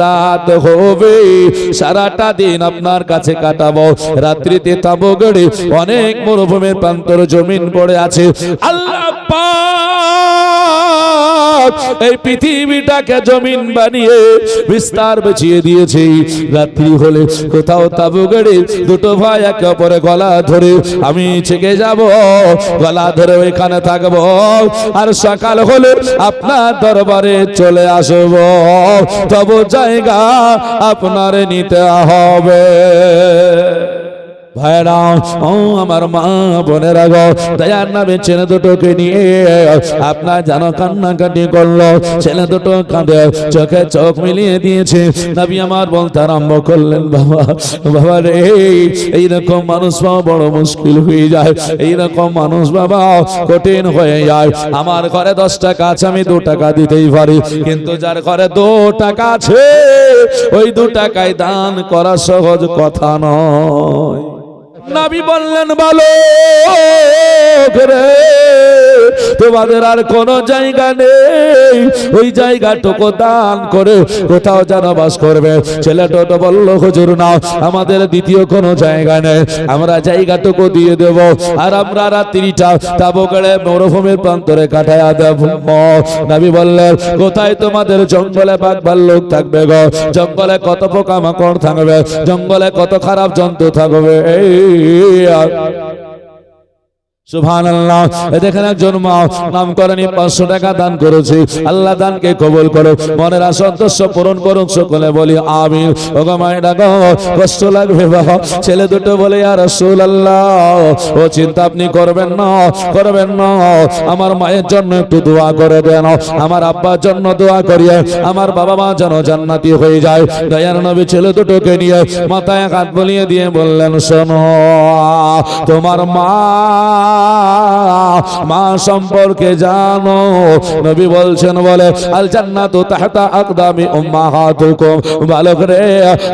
রাত হবে, সারাটা দিন আপনার কাছে কাটাবো, রাত্রিতে তাবু গড়ে অনেক মরুভূমির প্রান্তর জমিন পড়ে আছে, আল্লাহ পাক এই পৃথিবীটাকে জমিন বানিয়ে বিস্তার বিছিয়ে দিয়েছে। রাত্রি হলে কোথাও তাবু গড়ে দুটো ভাই একে অপরে গলা ধরে, আমি ছেকে যাব, গলা ধরে ওইখানে থাকবো, আর সকাল হলে আপনার দরবারে চলে আসবো, তবু জায়গা আপনার নিতে হবে। ভাইরা ও আমার মা বোনেরা গো, দয়ার নামে ছেলে দুটোকে নিয়ে আপনার যেন কান্নাকাটি করলো। ছেলে দুটো কাঁদে, চোখে চোখ মিলিয়ে দিয়েছে। নবী আমার বলতে আরম্ভ করলেন, বাবা বাবা রে, এইরকম মানুষ পাওয়া বড় মুশকিল হয়ে যায়, এইরকম মানুষ বাবা কঠিন হয়ে যায়। আমার ঘরে 10 টাকা আছে, আমি 2 টাকা দিতেই পারি, কিন্তু যার ঘরে 2 টাকা আছে ওই 2 টাকায় দান করা সহজ কথা নয়। নবী বললেন, বলো তোমাদের আর কোন জায়গা নেই, ওই জায়গাটুকু দান করে কোথাও যেন বাস করবে। ছেলেটা তো বললো, হুজুর না, আমাদের দ্বিতীয় কোনো জায়গা নেই, আমরা জায়গাটুকু দিয়ে দেব, আর আমরা রাত্রিটা তাবু গড়ে মরুভূমির প্রান্তরে কাটায়া দেব। নবী বললেন, কোথায়? তোমাদের জঙ্গলে বাঘ ভাল্লুক থাকবে গো, জঙ্গলে কত পোকামাকড় থাকবে, জঙ্গলে কত খারাপ জন্তু থাকবে। সুবহানাল্লাহ। দেখেন একজন মা নাম করেনি 500 টাকা দান করেছে, আল্লাহ দানকে কবুল করো, মনের সন্তোষ পূরণ করুন, সকলে বলি আমিন। ওগো মায়েরা গো, কষ্ট লাগবে বাবা। ছেলে দুটো বলে ইয়া রাসূলুল্লাহ, ও চিন্তা আপনি করবেন না, করবেন না, আমার মায়ের জন্য একটু দোয়া করে দেন, আমার আব্বার জন্য দোয়া করিয়ে আমার বাবা মা যেন জান্নাতি হয়ে যায়। দয়ার নবী ছেলে দুটোকে নিয়ে মাথায় হাত বুলিয়ে দিয়ে বললেন, শোনো, তোমার মা সম্পর্কে জানো? নবী বলছেন, বলে আল জান্নাতু তাহতা আকদামি উম্মাহাতুকুম, ভালো করে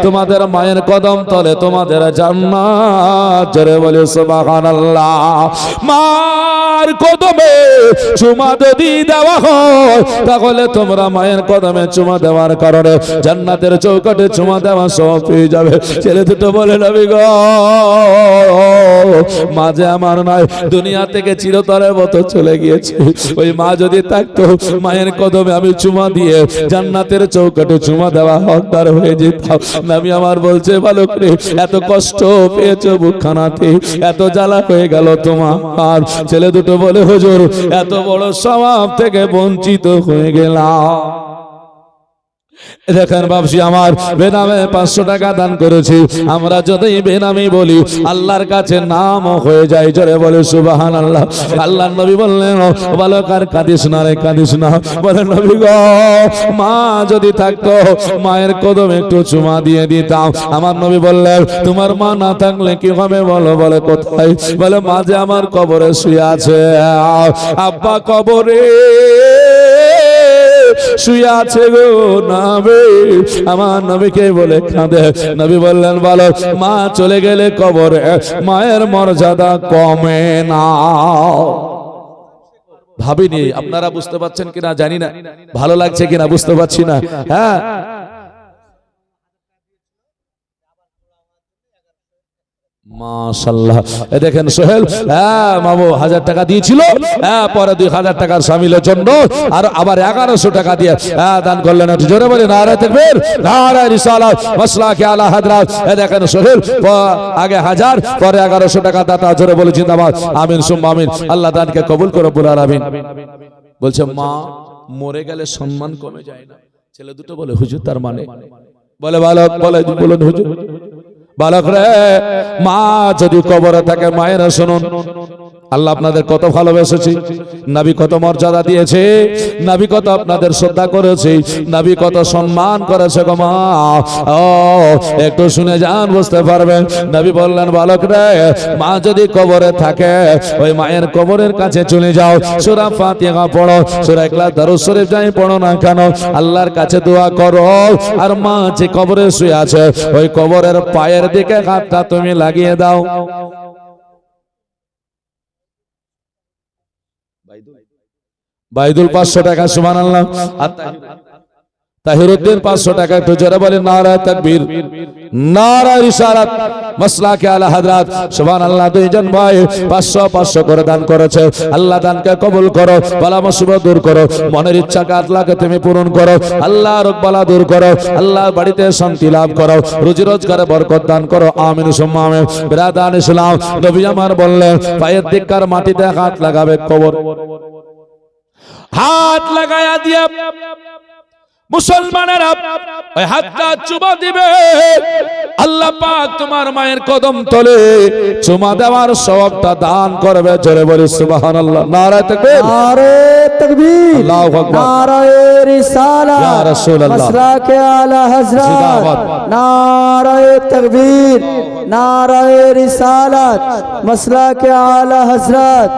তোমাদের মায়ের কদম তলে তোমাদের জান্নাত। জোরে বলে সুবহানাল্লাহ। মার কদমে চুমা যদি দেওয়া হয় তাহলে তোমরা মায়ের কদমে চুমা দেওয়ার কারণে জান্নাতের চৌকাঠে চুমা দেওয়া সব পেয়ে যাবে। ছেলে দুটো বলে, নবী গো মা যে আমার নাই, দুনিয়া থেকে চিরতরের মতো চলে গিয়েছে, ওই মা যদি থাকতো মায়ের কদমে আমি চুমা দিয়ে জান্নাতের চৌকাঠে চুমা দেওয়া হকদার হয়ে যেতাম। নবী আমার বলছে, ভালো করে এত কষ্ট পেয়েছো বুকখানাতে, এত জ্বালা হয়ে গেল তোমার। আর ছেলে দুটো বলে, হুজুর এত বড় সওয়াব থেকে বঞ্চিত হয়ে গেলাম। দেখেন বাবজি আমার, বেনামে 500 টাকা দান করেছি, আমরা যদি বেনামি বলি আল্লাহর কাছে নাম হয়ে যায়। জোরে বলে সুবহানাল্লাহ। আল্লাহর নবী বললেন, বালকার কাঁদিস না রে, কাঁদিস না। বলে নবী গো, মা যদি থাকতো মায়ের কদমে একটু চুমা দিয়ে দিতাম। আমার নবী বললেন, তোমার মা না থাকলে কি হবে বলো? বলে কোথায়? বলে মা যে আমার কবরে শুয়ে আছে, আব্বা কবরে শুয়ে আছে গো নবী। আমার নবীকে বলে কাঁদে। নবী বললেন, বলো মা চলে গেলে কবরে মায়ের মর্যাদা কমে না। ভাবিনি। আপনারা বুঝতে পারছেন কিনা জানি না, ভালো লাগছে কিনা বুঝতে পারছি না। হ্যাঁ, মাশাআল্লাহ। এ দেখেন সোহেল, হ্যাঁ মামু 1000 টাকা দিয়েছিল, হ্যাঁ পরে 2000 টাকার শামিলের জন্য আর আবার 1100 টাকা দিয়ে দান করলেন। একটু জোরে বলি নারে তাকবীর, নারে রিসালাত, মাসলাকে আলা হযরত। এ দেখেন সোহেল, আগে 1000 পরে 1100 টাকা দাতা। জোরে বলি জিন্দাবাদ, আমিন সুম্মা আমিন। আল্লাহ দানকে কবুল করে রব্বুল আলামিন। বলছে মা মরে গেলে সম্মান কমে যায় না। ছেলে দুটো বলে হুজুর তার মানে? বলে বালক, বলে বলুন হুজুর। বালক রে, মা যদি কবরে থাকে, মায়েরা শুনুন, আল্লাহ আপনাদের কত ভালোবেসেছি, নবী কত মর্যাদা দিয়েছে, নবী কত আপনাদের শ্রদ্ধা করেছে, নবী কত সম্মান করেছে গো মা। ও একটু শুনে যান, বুঝতে পারবেন। নবী বললেন বালক রে, মা যদি কবরে থাকে, ওই মায়ের কবরের কাছে চলে যাও, সূরা ফাতিহা পড়ো, সূরা ইখলাস দরুদ শরীফ যাই পড়ো না কেন, আল্লাহর কাছে দোয়া করো। আর মা যে কবরে শুয়ে আছে, ওই কবরের পায়ের দিকে হাতটা তুমি লাগিয়ে দাও। বাইদুল 500 টাকা, সুবহানাল্লাহ। আর তাহিরউদ্দিন 500 টাকা। একটু জোরে বলেন নারা তাকবীর, নারা রিসালাত, মাসলাকে আলা হযরত। সুবহানাল্লাহ। দুইজন ভাই 500 করে দান করেছে। আল্লাহ দানকে কবুল করো, বালা মুসিবত দূর করো, মনের ইচ্ছা কাতলাকে তুমি পূরণ করো, আল্লাহ রোগ বালা দূর করো, আল্লাহ বাড়িতে শান্তি লাভ করো, রুজি রোজগারে বরকত দান করো, আমিন সুম্মা আমিন। বিরাদান ইসলাম, নবী আমার বললেন পায়ের দিককার মাটিতে হাত লাগাবে, কবর হাত লাগায়া দিয়া মুসলমানেরা ওই হাতটা চুমা দিবে। আল্লাহ পাক তোমার মায়ের কদম তলে চুমা দেওয়ার সওয়াবটা দান করবে। জোরে বলি সুবহানাল্লাহ। নারে তাকবীর, নারে তাকবীর, আল্লাহু আকবার, নারে রিসালাত, ইয়া রাসূলুল্লাহ, মাসলাকে আলা হযরত। জিন্দাবাদ। নারে তাকবীর, নারে রিসালাত, মাসলাকে আলা হযরত,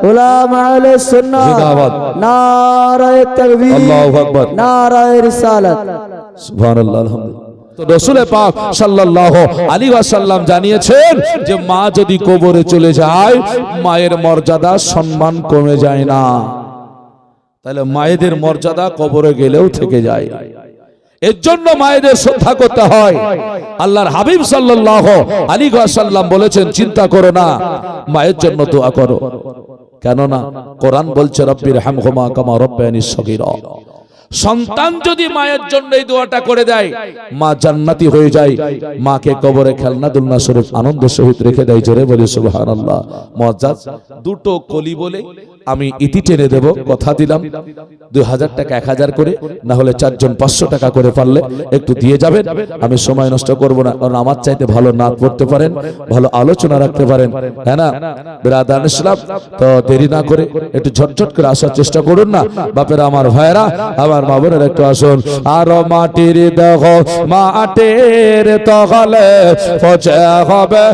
উলামা আহলে সুন্নাহ। জিন্দাবাদ। নারে তাকবীর, আল্লাহু আকবার, নারে রিসালাত। সুবহানাল্লাহ, আলহামদুলিল্লাহ। তো রাসূল পাক সাল্লাল্লাহু আলাইহি ওয়াসাল্লাম জানিয়েছেন যে মা যদি কবরে চলে যায়, মায়ের মর্যাদা সম্মান কমে যায় না। তাহলে মায়েদের মর্যাদা কবরে গেলেও থেকে যায়। এর জন্য মায়েদের শ্রদ্ধা করতে হয়। আল্লাহর হাবিব সাল্লাল্লাহু আলাইহি ওয়াসাল্লাম বলেছেন, চিন্তা করো না, মায়ের জন্য দোয়া করো। কেননা কোরআন বলছে রব্বির হামহুমা কামা রাব্বায়ানি সগীরা। সন্তান যদি মায়ের জন্য এই দোয়াটা করে দেয়, মা জান্নাতি হয়ে যায়, মাকে কবরে খেলনা দুলনা স্বরূপ আনন্দের সহিত রেখে দেয়। জোরে বলি সুবহানাল্লাহ। মুআজ্জাজ, দুটো কলি বলে আমি ইতি টেনে দেব, কথা দিলাম। 2000 টাকা 1000 করে, না হলে 4 জন 500 টাকা করে পারলে একটু দিয়ে যাবেন। আমি সময় নষ্ট করব না, কারণ আমার চাইতে ভালো নাত পড়তে পারেন, ভালো আলোচনা রাখতে পারেন, হ্যাঁ না বিরাদান ইসলাম। তো দেরি না করে একটু ঝটঝট করে আসার চেষ্টা করুন না। বাপেরা, আমার ভাইরা, আমার মা বোনেরা একটু আসুন। আর মাটির দেহ মাটির তলে পচে হবে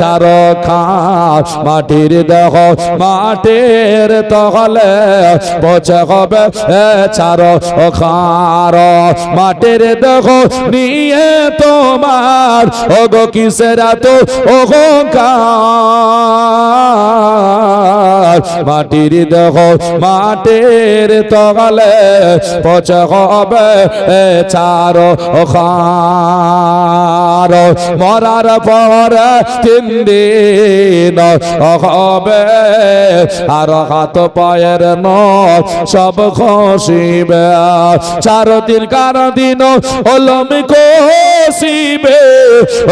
চার খাস, মাটির দেহ মাটির তলে পচে হবে চার খার। মাটির দেহ নিয়ে তোমার ওগো কিসের তো অহংকার, মাটির দেহ মাটির তলে পচে হবে চার খার। মরার পরে 3 দিন হবে আর হাত পায়ের নখ সব খসিবে, 4 দিন কার দিন ওলম খসিবে,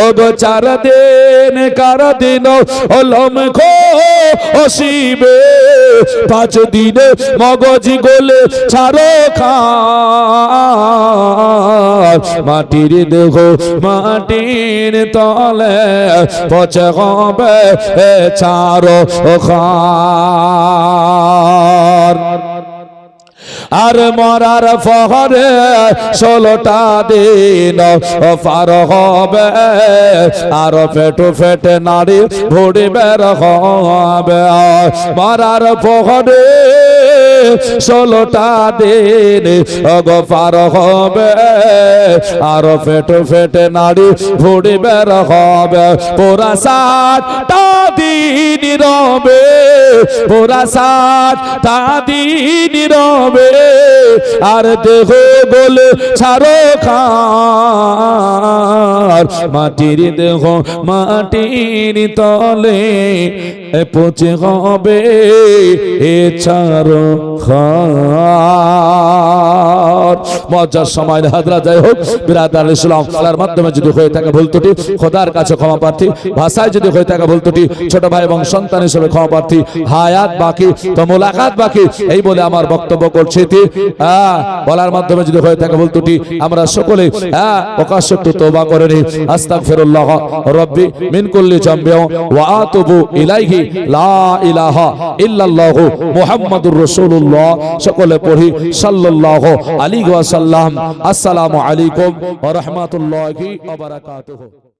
ওগো 4 দিন কার দিন ওলম খসিবে, 5 দিনে মগজ গোলে ছাড়ো খার। মাটির দেহ মাটির তলে পচে হবে চারো খার। আর মরার পরে 16টা দিন পার হবে, আর পেটু ফেটে নাড়ি ভুড়ি বের হবে। মরার পরে 16টা দিন পার হবে, আর পেটু ফেটে নাড়ি ভুড়ি বের হবে। পুরা 7টা দিন রবে পোরা সাত তাদি নীরবে আর দেহ গোল ছাড়ো খার মাটির দেহ মাটির তলে পচে হবে এ ছাড়ো খার। মজার সময় হাজরা যাই হোক বিরাদার ইসলাম আল্লাহর মাধ্যমে যদি হয়ে থাকে ভুল ত্রুটি খোদার কাছে ক্ষমা প্রার্থী, ভাষায় যদি হয়ে থাকে ভুল ত্রুটি ছোট ভাই এবং সন্তান হিসেবে ক্ষমা প্রার্থী। হায়াত বাকি তো মুলাকাত বাকি, এই বলে আমার বক্তব্য করছি। বলার মাধ্যমে যদি হয়ে থাকে ভুল ত্রুটি আমরা সকলে প্রকাশ্য একটু তওবা করে নিই। আস্তাগফিরুল্লাহ রাব্বি মিন কুল্লি জামবি ওয়া আতুবু ইলাইহি লা ইলাহা ইল্লাল্লাহু মুহাম্মাদুর রাসূলুল্লাহ। সকলে পড়ি সাল্লাল্লাহু আলাইহি ওয়া সাল্লাম। আসসালামু আলাইকুম ওয়া রাহমাতুল্লাহি ওয়া বারাকাতুহু।